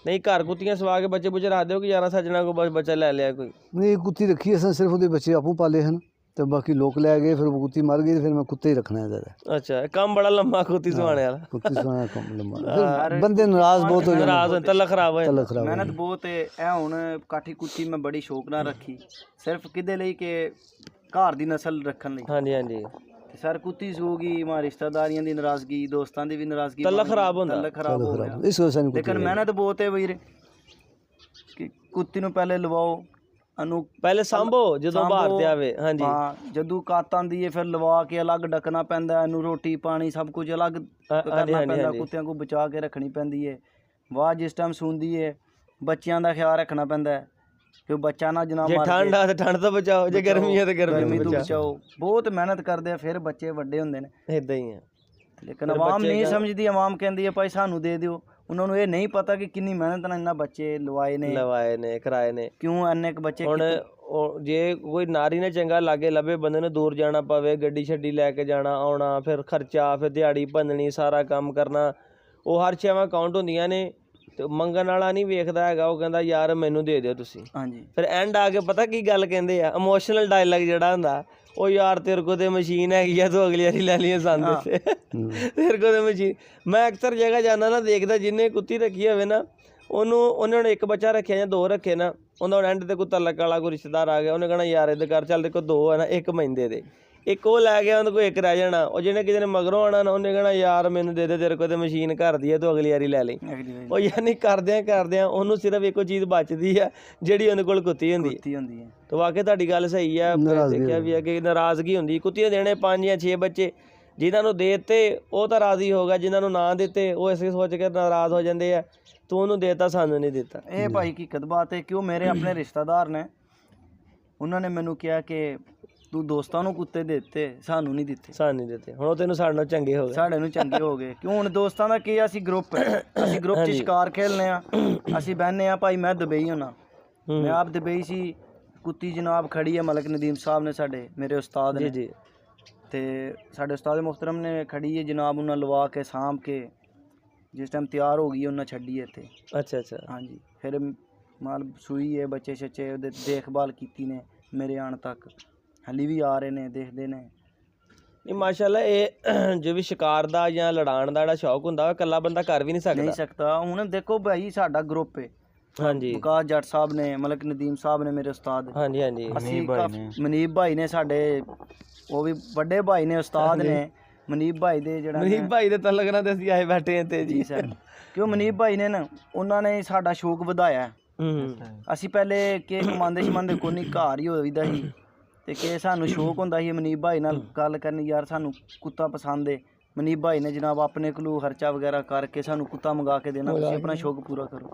ਨਹੀਂ ਘਰ ਕੁੱਤੀਆਂ ਸਵਾ ਕੇ ਬੱਚੇ ਬੁੱਚੇ ਰੱਖਦੇ ਹੋ ਕਿ ਯਾਰਾਂ ਸੱਜਣਾ ਕੋ ਬੱਚਾ ਲੈ ਲਿਆ ਕੋਈ? ਨਹੀਂ ਕੁੱਤੀ ਰੱਖੀ ਅਸਾਂ ਸਿਰਫ ਉਹਦੇ ਬੱਚੇ ਆਪੂ ਪਾਲੇ ਹਨ ਤੇ ਬਾਕੀ ਲੋਕ ਲੈ ਗਏ, ਫਿਰ ਉਹ ਕੁੱਤੀ ਮਰ ਗਈ ਤੇ ਫਿਰ ਮੈਂ ਕੁੱਤੇ ਹੀ ਰੱਖਣਾ ਹੈ ਜ਼ਿਆਦਾ। ਅੱਛਾ ਇਹ ਕੰਮ ਬੜਾ ਲੰਮਾ ਕੁੱਤੀ ਸਵਾਣੇ ਵਾਲਾ। ਕੁੱਤੀ ਸੋਹਣਾ ਕੰਮ ਲੰਮਾ, ਫਿਰ ਬੰਦੇ ਨਾਰਾਜ਼ ਬਹੁਤ ਹੋ ਜਾਂਦੇ, ਨਾਰਾਜ਼ ਹੋਣ ਤੱਲਾ ਖਰਾਬ ਹੋ ਜਾਂਦਾ। ਖਰਾਬ ਮਿਹਨਤ ਬਹੁਤ ਹੈ। ਇਹ ਹੁਣ ਕਾਠੀ ਕੁੱਤੀ ਮੈਂ ਬੜੀ ਸ਼ੌਕ ਨਾਲ ਰੱਖੀ, ਸਿਰਫ ਕਿਹਦੇ ਲਈ ਕਿ ਘਰ ਦੀ ਨਸਲ ਰੱਖਣ ਲਈ। ਹਾਂਜੀ ਹਾਂਜੀ ਤੇ ਸਰ ਕੁੱਤੀ ਸੂਗੀ ਮਾਂ ਰਿਸ਼ਤੇਦਾਰੀਆਂ ਦੀ ਨਾਰਾਜ਼ਗੀ, ਦੋਸਤਾਂ ਦੀ ਵੀ ਨਾਰਾਜ਼ਗੀ, ਤੱਲਾ ਖਰਾਬ ਹੁੰਦਾ। ਤੱਲਾ ਖਰਾਬ ਹੋ ਗਿਆ। ਇਸ ਵਜ੍ਹਾ ਸਾਨੂੰ ਲੇਕਿਨ ਮਿਹਨਤ ਬਹੁਤ ਹੈ ਵੀਰ ਕਿ ਕੁੱਤੀ ਨੂੰ ਪਹਿਲੇ ਲਵਾਓ, ਇਹਨੂੰ ਪਹਿਲੇ ਸਾਂਭੋ ਜਦੋਂ ਬਾਹਰ ਤੇ ਆਵੇ। ਹਾਂਜੀ ਹਾਂ ਜਦੋਂ ਕੱਤ ਆਂਦੀ ਹੈ ਫਿਰ ਲਵਾ ਕੇ ਅਲੱਗ ਡੱਕਣਾ ਪੈਂਦਾ, ਇਹਨੂੰ ਰੋਟੀ ਪਾਣੀ ਸਭ ਕੁਝ ਅਲੱਗ ਕਰਨਾ ਪੈਂਦਾ, ਕੁੱਤਿਆਂ ਨੂੰ ਬਚਾ ਕੇ ਰੱਖਣੀ ਪੈਂਦੀ ਹੈ। ਵਾਹ ਜਿਸ ਟਾਈਮ ਸੂੰਦੀ ਹੈ ਬੱਚਿਆਂ ਦਾ ਖਿਆਲ ਰੱਖਣਾ ਪੈਂਦਾ ਹੈ ਕਿ ਉਹ ਬੱਚਾ ਨਾ ਜਨਾਬ ਜੇ ਠੰਡ ਆ ਤੇ ਠੰਡ ਤੋਂ ਬਚਾਓ, ਜੇ ਗਰਮੀ ਆ ਤੇ ਗਰਮੀ ਤੋਂ ਬਚਾਓ। ਬਹੁਤ ਮਿਹਨਤ ਕਰਦੇ ਆ ਫਿਰ ਬੱਚੇ ਵੱਡੇ ਹੁੰਦੇ ਨੇ। ਇਦਾਂ ਹੀ ਆ। ਲੇਕਿਨ ਆਵਾਮ ਨਹੀਂ ਸਮਝਦੀ, ਆਵਾਮ ਕਹਿੰਦੀ ਹੈ ਭਾਈ ਸਾਨੂੰ ਦੇ ਦਿਓ। ਉਹਨਾਂ ਨੂੰ ਇਹ ਨਹੀਂ ਪਤਾ ਕਿ ਕਿੰਨੀ ਮਿਹਨਤ ਨਾਲ ਇੰਨਾ ਬੱਚੇ ਲਵਾਏ ਨੇ ਕਰਾਏ ਨੇ। ਕਿਉਂ ਇੰਨੇ ਕੁ ਬੱਚੇ। ਹੁਣ ਜੇ ਕੋਈ ਨਾਰੀ ਨੇ ਚੰਗਾ ਲਾਗੇ ਲੱਭੇ, ਬੰਦੇ ਨੂੰ ਦੂਰ ਜਾਣਾ ਪਵੇ, ਗੱਡੀ ਛੱਡੀ ਲੈ ਕੇ ਜਾਣਾ ਆਉਣਾ, ਫਿਰ ਖਰਚਾ, ਫਿਰ ਦਿਹਾੜੀ ਭੰਨਣੀ, ਸਾਰਾ ਕੰਮ ਕਰਨਾ, ਉਹ ਹਰ ਚੀਜ਼ਾਂ ਕਾਊਂਟ ਹੁੰਦੀਆਂ ਨੇ। ਤੇ ਮੰਗਣ ਵਾਲਾ ਨਹੀਂ ਵੇਖਦਾ ਹੈਗਾ, ਉਹ ਕਹਿੰਦਾ ਯਾਰ ਮੈਨੂੰ ਦੇ ਦਿਓ ਤੁਸੀਂ। ਹਾਂਜੀ ਫਿਰ ਐਂਡ ਆ ਕੇ ਪਤਾ ਕੀ ਗੱਲ ਕਹਿੰਦੇ ਆ, ਇਮੋਸ਼ਨਲ ਡਾਇਲੌਗ ਜਿਹੜਾ ਹੁੰਦਾ, ਉਹ ਯਾਰ ਤੇਰੇ ਕੋਲ ਤੇ ਮਸ਼ੀਨ ਹੈਗੀ ਆ, ਤੂੰ ਅਗਲੀ ਵਾਰੀ ਲੈ ਲਈਏ ਸੰਦ ਤੇ ਤੇਰੇ ਕੋਲ ਤੇ ਮਸ਼ੀਨ। ਮੈਂ ਅਕਸਰ ਜਗ੍ਹਾ ਜਾਂਦਾ ਨਾ, ਦੇਖਦਾ ਜਿਹਨੇ ਕੁੱਤੀ ਰੱਖੀ ਹੋਵੇ ਨਾ, ਉਹਨੇ ਹੁਣ ਇੱਕ ਬੱਚਾ ਰੱਖਿਆ ਜਾਂ 2 ਰੱਖੇ ਨਾ, ਉਹਦਾ ਐਂਡ ਤੇ ਕੋਈ ਤਲਕ ਵਾਲਾ ਕੋਈ ਰਿਸ਼ਤੇਦਾਰ ਆ ਗਿਆ, ਉਹਨੇ ਕਹਿਣਾ ਯਾਰ ਇਹਦੇ ਘਰ ਚੱਲ, ਤੇ ਕੋਲ 2 ਹੈ ਨਾ, ਇੱਕ ਮਹਿੰਦੇ ਦੇ, ਇੱਕ ਉਹ ਲੈ ਗਿਆ, ਉਹਦੇ ਕੋਲ ਇੱਕ ਰਹਿ ਜਾਣਾ। ਉਹ ਜਿਹਨੇ ਕਿਸੇ ਨੇ ਮਗਰੋਂ ਆਉਣਾ ਨਾ, ਉਹਨੇ ਕਹਿਣਾ ਯਾਰ ਮੈਨੂੰ ਦੇ ਦੇ, ਤੇਰੇ ਕੋਲ ਤੇ ਮਸ਼ੀਨ ਘਰ ਦੀ ਹੈ, ਤੂੰ ਅਗਲੀ ਵਾਰੀ ਲੈ ਲਈ। ਉਹ ਯਾਨੀ ਕਰਦਿਆਂ ਉਹਨੂੰ ਸਿਰਫ ਇੱਕੋ ਚੀਜ਼ ਬਚਦੀ ਆ ਜਿਹੜੀ ਉਹਦੇ ਕੋਲ ਕੁੱਤੀ ਹੁੰਦੀ ਹੈ। ਤੇ ਵਾਕਈ ਤੁਹਾਡੀ ਗੱਲ ਸਹੀ ਆ, ਦੇਖਿਆ ਵੀ ਹੈ ਕਿ ਨਾਰਾਜ਼ਗੀ ਹੁੰਦੀ। ਕੁੱਤੀਆਂ ਦੇਣੇ 5 ਜਾਂ 6 ਬੱਚੇ, ਜਿਨ੍ਹਾਂ ਨੂੰ ਦੇ ਦਿੱਤੇ ਉਹ ਤਾਂ ਰਾਜ਼ੀ ਹੋ ਗਿਆ, ਜਿਨ੍ਹਾਂ ਨੂੰ ਨਾ ਦਿੱਤੇ ਉਹ ਇਸੇ ਸੋਚ ਕੇ ਨਾਰਾਜ਼ ਹੋ ਜਾਂਦੇ ਆ, ਤੂੰ ਉਹਨੂੰ ਦੇਤਾ ਸਾਨੂੰ ਨਹੀਂ ਦਿੱਤਾ। ਇਹ ਭਾਈ ਹਕੀਕਤ ਬਾਤ ਹੈ। ਕਿਉਂ ਮੇਰੇ ਆਪਣੇ ਰਿਸ਼ਤੇਦਾਰ ਨੇ, ਉਹਨਾਂ ਨੇ ਮੈਨੂੰ ਕਿਹਾ ਕਿ ਤੂੰ ਦੋਸਤਾਂ ਨੂੰ ਕੁੱਤੇ ਦੇ ਦਿੱਤੇ, ਸਾਨੂੰ ਨਹੀਂ ਦਿੱਤੇ। ਹੁਣ ਉਹ ਤੈਨੂੰ ਸਾਡੇ ਨਾਲ ਚੰਗੇ ਹੋ ਗਏ, ਸਾਡੇ ਨੂੰ ਚੰਗੇ ਹੋ ਗਏ। ਕਿਉਂ ਹੁਣ ਦੋਸਤਾਂ ਦਾ ਕੀ, ਅਸੀਂ ਗਰੁੱਪ 'ਚ ਸ਼ਿਕਾਰ ਖੇਲਨੇ ਆ, ਅਸੀਂ ਬਹਿਨੇ ਆ। ਭਾਈ ਮੈਂ ਦੁਬਈ ਹੁਣਾ, ਮੈਂ ਆਪ ਦੁਬਈ ਸੀ, ਕੁੱਤੀ ਜਨਾਬ ਖੜੀ ਹੈ ਮਲਕ ਨਦੀਮ ਸਾਹਿਬ ਨੇ, ਸਾਡੇ ਮੇਰੇ ਉਸਤਾਦ ਨੇ ਜੀ, ਤੇ ਸਾਡੇ ਉਸਤਾਦ ਮੁਹਤਰਮ ਨੇ ਖੜੀ ਹੈ ਜਨਾਬ, ਉਹਨਾਂ ਲਵਾ ਕੇ ਸਾਂਭ ਕੇ ਜਿਸ ਟਾਈਮ ਤਿਆਰ ਹੋ ਗਈ ਉਹਨਾਂ ਛੱਡੀ ਇੱਥੇ। ਅੱਛਾ ਹਾਂਜੀ ਫਿਰ ਮਾਲ ਸੂਈ ਹੈ, ਬੱਚੇ ਛੱਚੇ ਉਹਦੇ ਦੇਖਭਾਲ ਕੀਤੀ ਨੇ ਮੇਰੇ ਆਉਣ ਤੱਕ, ਹਾਲੀ ਵੀ ਆ ਰਹੇ ਨੇ, ਦੇਖਦੇ ਨੇ। ਨਹੀਂ ਮਾਸ਼ਾਅੱਲਾ, ਇਹ ਜੋ ਵੀ ਸ਼ਿਕਾਰ ਦਾ ਜਾਂ ਲੜਾਉਣ ਦਾ ਜਿਹੜਾ ਸ਼ੌਕ ਹੁੰਦਾ, ਇਕੱਲਾ ਬੰਦਾ ਕਰ ਵੀ ਨਹੀਂ ਸਕਦਾ। ਹੁਣ ਦੇਖੋ ਭਾਈ ਸਾਡਾ ਗਰੁੱਪ ਹੈ, ਹਾਂਜੀ ਵਿਕਾਸ ਜੱਟ ਸਾਹਿਬ ਨੇ, ਮਲਕ ਨਦੀਮ ਸਾਹਿਬ ਨੇ ਮੇਰੇ ਉਸਤਾਦ, ਹਾਂਜੀ ਅਸੀਂ ਮਨੀਬ ਭਾਈ ਨੇ ਸਾਡੇ, ਉਹ ਵੀ ਵੱਡੇ ਭਾਈ ਨੇ, ਉਸਤਾਦ ਨੇ ਮਨੀਬ ਭਾਈ ਦੇ, ਜਿਹੜਾ ਮਨੀਬ ਭਾਈ ਦੇ ਤਲਕ ਨਾਲ ਤੇ ਅਸੀਂ ਆਏ ਬੈਠੇ ਤੇ ਜੀ ਸਰ। ਕਿਉਂ ਮਨੀਬ ਭਾਈ ਨੇ ਨਾ, ਉਹਨਾਂ ਨੇ ਸਾਡਾ ਸ਼ੌਕ ਵਧਾਇਆ। ਅਸੀਂ ਪਹਿਲੇ ਕਿ ਕਮਾਉਂਦੇ ਕੋਈ ਨਹੀਂ, ਘਰ ਹੀ ਹੋਈਦਾ ਸੀ, ਤੇ ਕਿ ਸਾਨੂੰ ਸ਼ੌਕ ਹੁੰਦਾ ਸੀ ਮਨੀਬ ਭਾਈ ਨਾਲ ਗੱਲ ਕਰਨੀ, ਯਾਰ ਸਾਨੂੰ ਕੁੱਤਾ ਪਸੰਦ ਹੈ। ਮਨੀਬ ਭਾਈ ਨੇ ਜਨਾਬ ਆਪਣੇ ਕੋਲੋਂ ਖਰਚਾ ਵਗੈਰਾ ਕਰਕੇ ਸਾਨੂੰ ਕੁੱਤਾ ਮੰਗਾ ਕੇ ਦੇਣਾ, ਤੁਸੀਂ ਆਪਣਾ ਸ਼ੌਕ ਪੂਰਾ ਕਰੋ।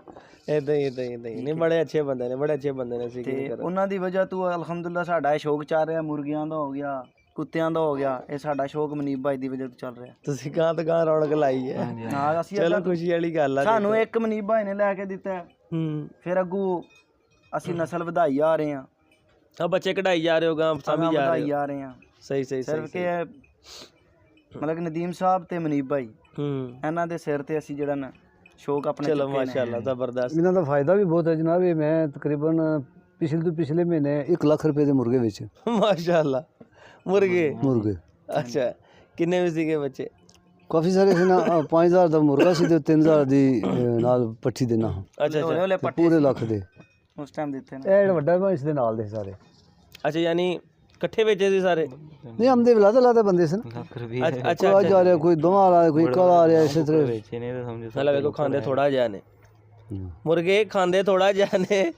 ਇਦਾਂ ਹੀ ਨਹੀਂ, ਬੜੇ ਅੱਛੇ ਬੰਦੇ ਨੇ ਸੀ। ਤੇ ਉਹਨਾਂ ਦੀ ਵਜ੍ਹਾ ਤੋਂ ਅਲਹਮਦੁਲਿਲਾ ਸਾਡਾ ਇਹ ਸ਼ੌਕ ਚੱਲ ਰਿਹਾ, ਮੁਰਗੀਆਂ ਦਾ ਹੋ ਗਿਆ, ਕੁੱਤਿਆਂ ਦਾ ਹੋ ਗਿਆ, ਇਹ ਸਾਡਾ ਸ਼ੌਕ ਮਨੀਬ ਭਾਈ ਦੀ ਵਜ੍ਹਾ ਤੋਂ ਚੱਲ ਰਿਹਾ। ਤੁਸੀਂ ਗਾਂ ਤੋਂ ਗਾਂ ਰੌਣਕ ਲਾਈ ਹੈ। ਹਾਂ ਅਸੀਂ ਚਲੋ ਖੁਸ਼ੀ ਵਾਲੀ ਗੱਲ ਆ। ਸਾਨੂੰ ਇੱਕ ਮਨੀਬ ਭਾਈ ਨੇ ਲੈ ਕੇ ਦਿੱਤਾ, ਫਿਰ ਅੱਗੋਂ ਅਸੀਂ ਨਸਲ ਵਧਾਈ ਆ ਰਹੇ ਹਾਂ, ਆ ਬੱਚੇ ਕਢਾਈ ਜਾ ਰਹੇ ਹੋ, ਗਾਂ ਸਾਂਭੀ ਜਾ ਰਹੇ ਹਾਂ। ਸਹੀ ਸਿਰਫ ਕਿ ਮਲਕ ਨਦੀਮ ਸਾਹਿਬ ਤੇ ਮਨੀਬ ਭਾਈ, ਇਹਨਾਂ ਦੇ ਸਿਰ ਤੇ ਅਸੀਂ ਜਿਹੜਾ ਨਾ ਸ਼ੌਕ ਆਪਣੇ। ਚਲੋ ਮਾਸ਼ਾਅੱਲਾ ਜ਼ਬਰਦਸਤ। ਇਹਨਾਂ ਦਾ ਫਾਇਦਾ ਵੀ ਬਹੁਤ ਹੈ ਜਨਾਬ। ਇਹ ਮੈਂ ਤਕਰੀਬਨ ਪਿਛਲੇ ਮਹੀਨੇ 1 ਲੱਖ ਰੁਪਏ ਦੇ ਮੁਰਗੇ ਵੇਚੇ। ਮਾਸ਼ਾਅੱਲਾ ਮੁਰਗੇ। ਅੱਛਾ ਕਿੰਨੇ ਵੀ ਸੀਗੇ ਬੱਚੇ? ਕਾਫੀ ਸਾਰੇ ਸੀ ਨਾ। 5000 ਦਾ ਮੁਰਗਾ ਸੀ ਤੇ 3000 ਦੀ ਨਾਲ ਪੱਠੀ ਦੇਣਾ। ਅੱਛਾ ਪੂਰੇ ਲੱਖ ਦੇ ਉਸ ਟਾਈਮ ਦਿੱਤੇ ਨੇ। ਇਹ ਜਿਹੜਾ ਵੱਡਾ ਵਾ ਇਸ ਦੇ ਨਾਲ ਦੇ ਸਾਰੇ। ਅੱਛਾ ਯਾਨੀ ਇਕੱਠੇ ਵੇਚੇ ਸੀ ਸਾਰੇ? ਨਹੀਂ ਹਮਦੇ ਲਾਦਾ ਬੰਦੇ ਸਨ। ਅੱਛਾ ਕੋਈ ਜਾ ਰਿਹਾ, ਕੋਈ ਦੋਵਾਂ ਵਾਲਾ, ਕੋਈ ਇੱਕ ਵਾਲਾ ਆ ਰਿਹਾ, ਇਸੇ ਤਰ੍ਹਾਂ ਵੇਚੇ ਨੇ। ਤੇ ਸਮਝੋ ਮਤਲਬ ਵੇਖੋ ਖਾਂਦੇ ਥੋੜਾ ਜਿਹਾ ਨੇ ਮੁਰਗੇ, ਖਾਂਦੇ ਥੋੜਾ ਜਿਹਾ ਨੇ।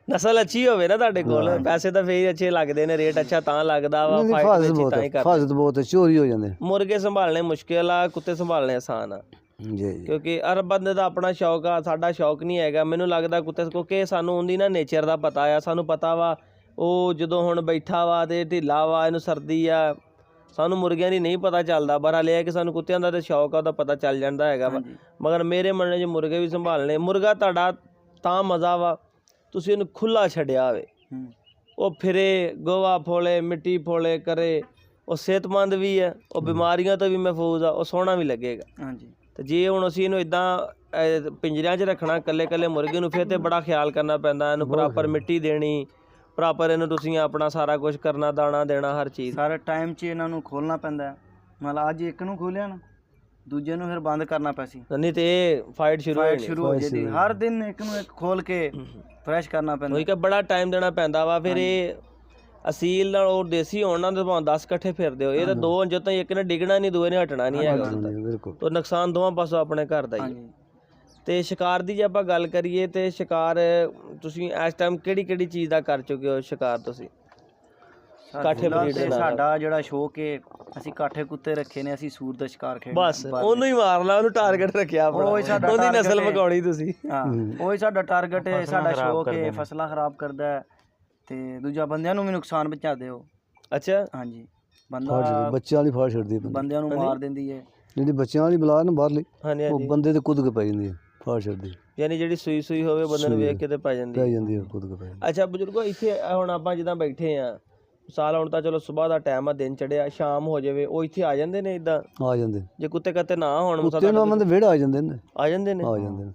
ਨਸਲ ਅੱਛੀ ਹੋਵੇ ਨਾ ਤੁਹਾਡੇ ਕੋਲ, ਪੈਸੇ ਤਾਂ ਫੇਰ ਅੱਛੇ ਲੱਗਦੇ ਨੇ, ਰੇਟ ਅੱਛਾ ਤਾਂ ਲੱਗਦਾ ਵਾ। ਫਾਜ਼ਤ ਬਹੁਤ ਹੈ, ਚੋਰੀ ਹੋ ਜਾਂਦੇ। ਮੁਰਗੇ ਸੰਭਾਲਣੇ ਮੁਸ਼ਕਿਲ ਆ, ਕੁੱਤੇ ਸੰਭਾਲਣੇ ਆਸਾਨ ਆ। ਕਿਉਂਕਿ ਹਰ ਬੰਦੇ ਦਾ ਆਪਣਾ ਸ਼ੌਕ ਆ, ਸਾਡਾ ਸ਼ੌਕ ਨਹੀਂ ਹੈਗਾ। ਮੈਨੂੰ ਲੱਗਦਾ ਕੁੱਤੇ, ਕਿਉਂਕਿ ਸਾਨੂੰ ਉਹਦੀ ਨਾ ਨੇਚਰ ਦਾ ਪਤਾ ਆ, ਸਾਨੂੰ ਪਤਾ ਵਾ ਉਹ ਜਦੋਂ ਹੁਣ ਬੈਠਾ ਵਾ ਤੇ ਢਿੱਲਾ ਵਾ, ਇਹਨੂੰ ਸਰਦੀ ਆ। ਸਾਨੂੰ ਮੁਰਗਿਆਂ ਦੀ ਨਹੀਂ ਪਤਾ ਚੱਲਦਾ, ਪਰ ਹਾਲੇ ਕਿ ਸਾਨੂੰ ਕੁੱਤਿਆਂ ਦਾ ਤਾਂ ਸ਼ੌਕ ਆ, ਉਹਦਾ ਪਤਾ ਚੱਲ ਜਾਂਦਾ ਹੈਗਾ ਵਾ। ਮਗਰ ਮੇਰੇ ਮੰਨਣੇ 'ਚ ਮੁਰਗੇ ਵੀ ਸੰਭਾਲਣੇ। ਮੁਰਗਾ ਤੁਹਾਡਾ ਤਾਂ ਮਜ਼ਾ ਵਾ ਤੁਸੀਂ ਉਹਨੂੰ ਖੁੱਲ੍ਹਾ ਛੱਡਿਆ ਹੋਵੇ, ਉਹ ਫਿਰੇ, ਗੋਹਾ ਫੋਲੇ, ਮਿੱਟੀ ਫੋਲੇ ਕਰੇ, ਉਹ ਸਿਹਤਮੰਦ ਵੀ ਹੈ, ਉਹ ਬਿਮਾਰੀਆਂ ਤੋਂ ਵੀ ਮਹਿਫੂਜ਼ ਆ, ਉਹ ਸੋਹਣਾ ਵੀ ਲੱਗੇਗਾ। ਹਾਂਜੀ ਤੇ ਜੇ ਹੁਣ ਅਸੀਂ ਇਹਨੂੰ ਇਦਾਂ ਪਿੰਜਰਿਆਂ 'ਚ ਰੱਖਣਾ ਇਕੱਲੇ ਮੁਰਗੇ ਨੂੰ, ਫਿਰ ਤੇ ਬੜਾ ਖਿਆਲ ਕਰਨਾ ਪੈਂਦਾ, ਇਹਨੂੰ ਪ੍ਰੋਪਰ ਮਿੱਟੀ ਦੇਣੀ, ਪ੍ਰੋਪਰ ਇਹਨੂੰ ਤੁਸੀਂ ਆਪਣਾ ਸਾਰਾ ਕੁਝ ਕਰਨਾ, ਦਾਣਾ ਦੇਣਾ, ਹਰ ਚੀਜ਼। ਸਾਰੇ ਟਾਈਮ 'ਚ ਇਹਨਾਂ ਨੂੰ ਖੋਲਣਾ ਪੈਂਦਾ। ਮਤਲਬ ਅੱਜ ਇੱਕ ਨੂੰ ਖੋਲਿਆ ਨਾ, ਦੂਜੇ ਨੂੰ ਫਿਰ ਬੰਦ ਕਰਨਾ ਪੈਸੀ, ਨਹੀਂ ਤੇ ਇਹ ਫਾਈਟ ਸ਼ੁਰੂ ਸ਼ੁਰੂ ਹੋ ਜਾਂਦੀ। ਹਰ ਦਿਨ ਇੱਕ ਨੂੰ ਇੱਕ ਖੋਲ ਕੇ ਫਰੈਸ਼ ਕਰਨਾ ਪੈਂਦਾ। ਉਹੀ ਕਿ ਬੜਾ ਟਾਈਮ ਦੇਣਾ ਪੈਂਦਾ ਵਾ। ਫਿਰ ਇਹ ਅਸੀਲ ਨਾਲ ਉਹ ਦੇਸੀ ਹੋਣ ਨਾਲ ਭਾਵੇਂ 10 ਇਕੱਠੇ ਫਿਰਦੇ ਹੋ, ਇਹ ਤਾਂ ਦੋ ਜਦੋਂ ਤਾਈਂ ਇੱਕ ਨੇ ਡਿੱਗਣਾ ਨਹੀਂ, ਦੂਏ ਨੇ ਹਟਣਾ ਨਹੀਂ ਹੈਗਾ। ਬਿਲਕੁਲ। ਤਾਂ ਨੁਕਸਾਨ ਦੋਵਾਂ ਪਾਸੋਂ ਆਪਣੇ ਘਰ ਦਾ ਹੀ ਹੈ। ਤੇ ਸ਼ਿਕਾਰ ਦੀ ਜੇ ਆਪਾਂ ਗੱਲ ਕਰੀਏ ਤੇ ਸ਼ਿਕਾਰ ਤੁਸੀਂ ਇਸ ਟਾਈਮ ਕਿਹੜੀ ਚੀਜ਼ ਦਾ ਕਰ ਚੁੱਕੇ ਹੋ ਸ਼ਿਕਾਰ ਤੁਸੀਂ? ਕਾਠੇ ਬਰੀਡ ਦੇ ਨਾਲ ਸਾਡਾ ਜਿਹੜਾ ਸ਼ੌਕ ਹੈ, ਅਸੀਂ ਕਾਠੇ ਕੁੱਤੇ ਰੱਖੇ ਨੇ, ਅਸੀਂ ਸੂਰ ਦਾ ਸ਼ਿਕਾਰ ਖੇਡਦੇ ਬਸ ਉਹਨੂੰ ਹੀ ਮਾਰਨਾ, ਉਹਨੂੰ ਟਾਰਗੇਟ ਰੱਖਿਆ ਆਪਣਾ, ਉਹਦੀ ਨਸਲ ਮਕਾਉਣੀ ਤੁਸੀਂ। ਹਾਂ ਉਹੀ ਸਾਡਾ ਟਾਰਗੇਟ ਹੈ, ਸਾਡਾ ਸ਼ੌਕ ਹੈ। ਫਸਲਾਂ ਖਰਾਬ ਕਰਦਾ ਹੈ ਤੇ ਦੂਜਾ ਬੰਦਿਆਂ ਨੂੰ ਵੀ ਨੁਕਸਾਨ ਪਹੁੰਚਾਦੇ ਹੋ। ਅੱਛਾ ਹਾਂਜੀ, ਬੰਦਾ ਬੱਚਿਆਂ ਵਾਲੀ ਫਾੜ ਛੱਡਦੀ ਹੈ, ਬੰਦਿਆਂ ਨੂੰ ਮਾਰ ਦਿੰਦੀ ਹੈ। ਜਿਹੜੀ ਬੱਚਿਆਂ ਵਾਲੀ ਬਲਾ ਨਾ ਬਾਹਰਲੀ, ਹਾਂਜੀ ਉਹ ਹਾਂਜੀ, ਬੰਦੇ ਤੇ ਕੁੱਦ ਕੇ ਪੈ ਜਾਂਦੀ ਹੈ, ਫਾੜ ਛੱਡਦੀ ਯਾਨੀ ਜਿਹੜੀ ਸੂਈ ਹੋਵੇ ਬੰਦੇ ਨੂੰ ਵੇਖ ਕੇ ਤੇ ਪੈ ਜਾਂਦੀ ਪੈ ਜਾਂਦੀ ਹੈ, ਕੁੱਦ ਕੇ ਪੈ ਜਾਂਦੀ। ਅੱਛਾ ਬਜ਼ੁਰਗੋ, ਇੱਥੇ ਹੁਣ ਆਪਾਂ ਜਿੱਦਾਂ ਬੈਠੇ ਆ, ਸਾਲ ਹੁਣ ਤਾਂ ਚਲੋ ਸਵੇਰ ਦਾ ਟਾਈਮ ਆ, ਦਿਨ ਚੜਿਆ, ਸ਼ਾਮ ਹੋ ਜਾਵੇ, ਉਹ ਇੱਥੇ ਆ ਜਾਂਦੇ ਨੇ ਇਦਾਂ? ਆ ਜਾਂਦੇ ਜੇ ਕੁੱਤੇ ਕੱਤੇ ਨਾ ਹੋਣ ਕੁੱਤੇ ਨੂੰ ਆਮਨ ਦੇ ਵਿਹੜਾ ਆ ਜਾਂਦੇ ਨੇ, ਆ ਜਾਂਦੇ ਨੇ, ਆ ਜਾਂਦੇ ਨੇ,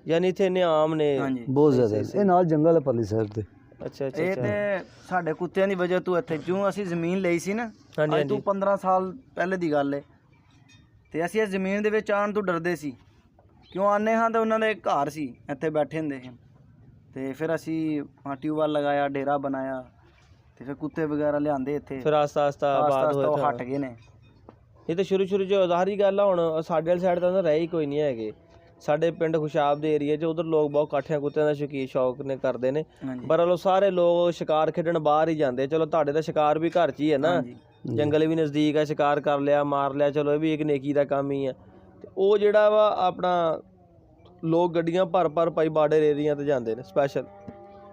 ਯਾਨੀ ਇੱਥੇ ਇੰਨੇ ਆਮ ਨੇ ਬਹੁਤ ਜ਼ਿਆਦਾ। ਇਹ ਨਾਲ ਜੰਗਲ ਹੈ ਪਰਲੀ ਸਾਈਡ ਤੇ। ਅੱਛਾ ਅੱਛਾ, ਇਹ ਤੇ ਸਾਡੇ ਕੁੱਤਿਆਂ ਦੀ ਵਜ੍ਹਾ ਤੋਂ ਇੱਥੇ ਜਿਉਂ ਅਸੀਂ ਜ਼ਮੀਨ ਲਈ ਸੀ ਨਾ, ਅੱਜ ਤੋਂ 15 ਸਾਲ ਪਹਿਲੇ ਦੀ ਗੱਲ ਹੈ, ਤੇ ਅਸੀਂ ਇਸ ਜ਼ਮੀਨ ਦੇ ਵਿੱਚ ਆਉਣ ਤੋਂ ਡਰਦੇ ਸੀ। ਕਿਉਂ ਆਨੇ ਹਾਂ? ਤਾਂ ਉਹਨਾਂ ਦੇ ਘਰ ਸੀ, ਇੱਥੇ ਬੈਠੇ ਹੁੰਦੇ ਸੀ, ਤੇ ਫਿਰ ਅਸੀਂ ਟਿਊਬਵੈੱਲ ਲਗਾਇਆ, ਡੇਰਾ ਬਣਾਇਆ, ਤੇ ਫਿਰ ਕੁੱਤੇ ਵਗੈਰਾ ਲਿਆਂਦੇ ਇੱਥੇ। ਫਿਰ ਆਸਤਾ ਬਾਅਦ ਉਹ ਹਟ ਗਏ ਨੇ। ਇਹ ਤਾਂ ਸ਼ੁਰੂ 'ਚ ਜ਼ਾਹਰੀ ਗੱਲ ਆ। ਹੁਣ ਸਾਡੇ ਵਾਲੀ ਸਾਈਡ ਤਾਂ ਰਹੇ ਹੀ ਕੋਈ ਨਹੀਂ ਹੈਗੇ। ਸਾਡੇ ਪਿੰਡ ਖੁਸ਼ਾਬ ਦੇ ਏਰੀਏ 'ਚ ਉਧਰ ਲੋਕ ਬਹੁਤ ਕਾਠਿਆਂ ਕੁੱਤਿਆਂ ਦਾ ਸ਼ੌਕ ਨੇ ਕਰਦੇ ਨੇ, ਪਰ ਉਹ ਸਾਰੇ ਲੋਕ ਸ਼ਿਕਾਰ ਖੇਡਣ ਬਾਹਰ ਹੀ ਜਾਂਦੇ। ਚਲੋ ਤੁਹਾਡੇ ਤਾਂ ਸ਼ਿਕਾਰ ਵੀ ਘਰ 'ਚ ਹੀ ਹੈ ਨਾ, ਜੰਗਲ ਵੀ ਨਜ਼ਦੀਕ ਹੈ, ਸ਼ਿਕਾਰ ਕਰ ਲਿਆ, ਮਾਰ ਲਿਆ, ਚਲੋ ਇਹ ਵੀ ਇੱਕ ਨੇਕੀ ਦਾ ਕੰਮ ਹੀ ਆ। ਤੇ ਉਹ ਜਿਹੜਾ ਵਾ ਆਪਣਾ ਲੋਕ ਗੱਡੀਆਂ ਭਰ ਭਾਈ ਬਾਰਡਰ ਏਰੀਆ ਤੇ ਜਾਂਦੇ ਨੇ ਸਪੈਸ਼ਲ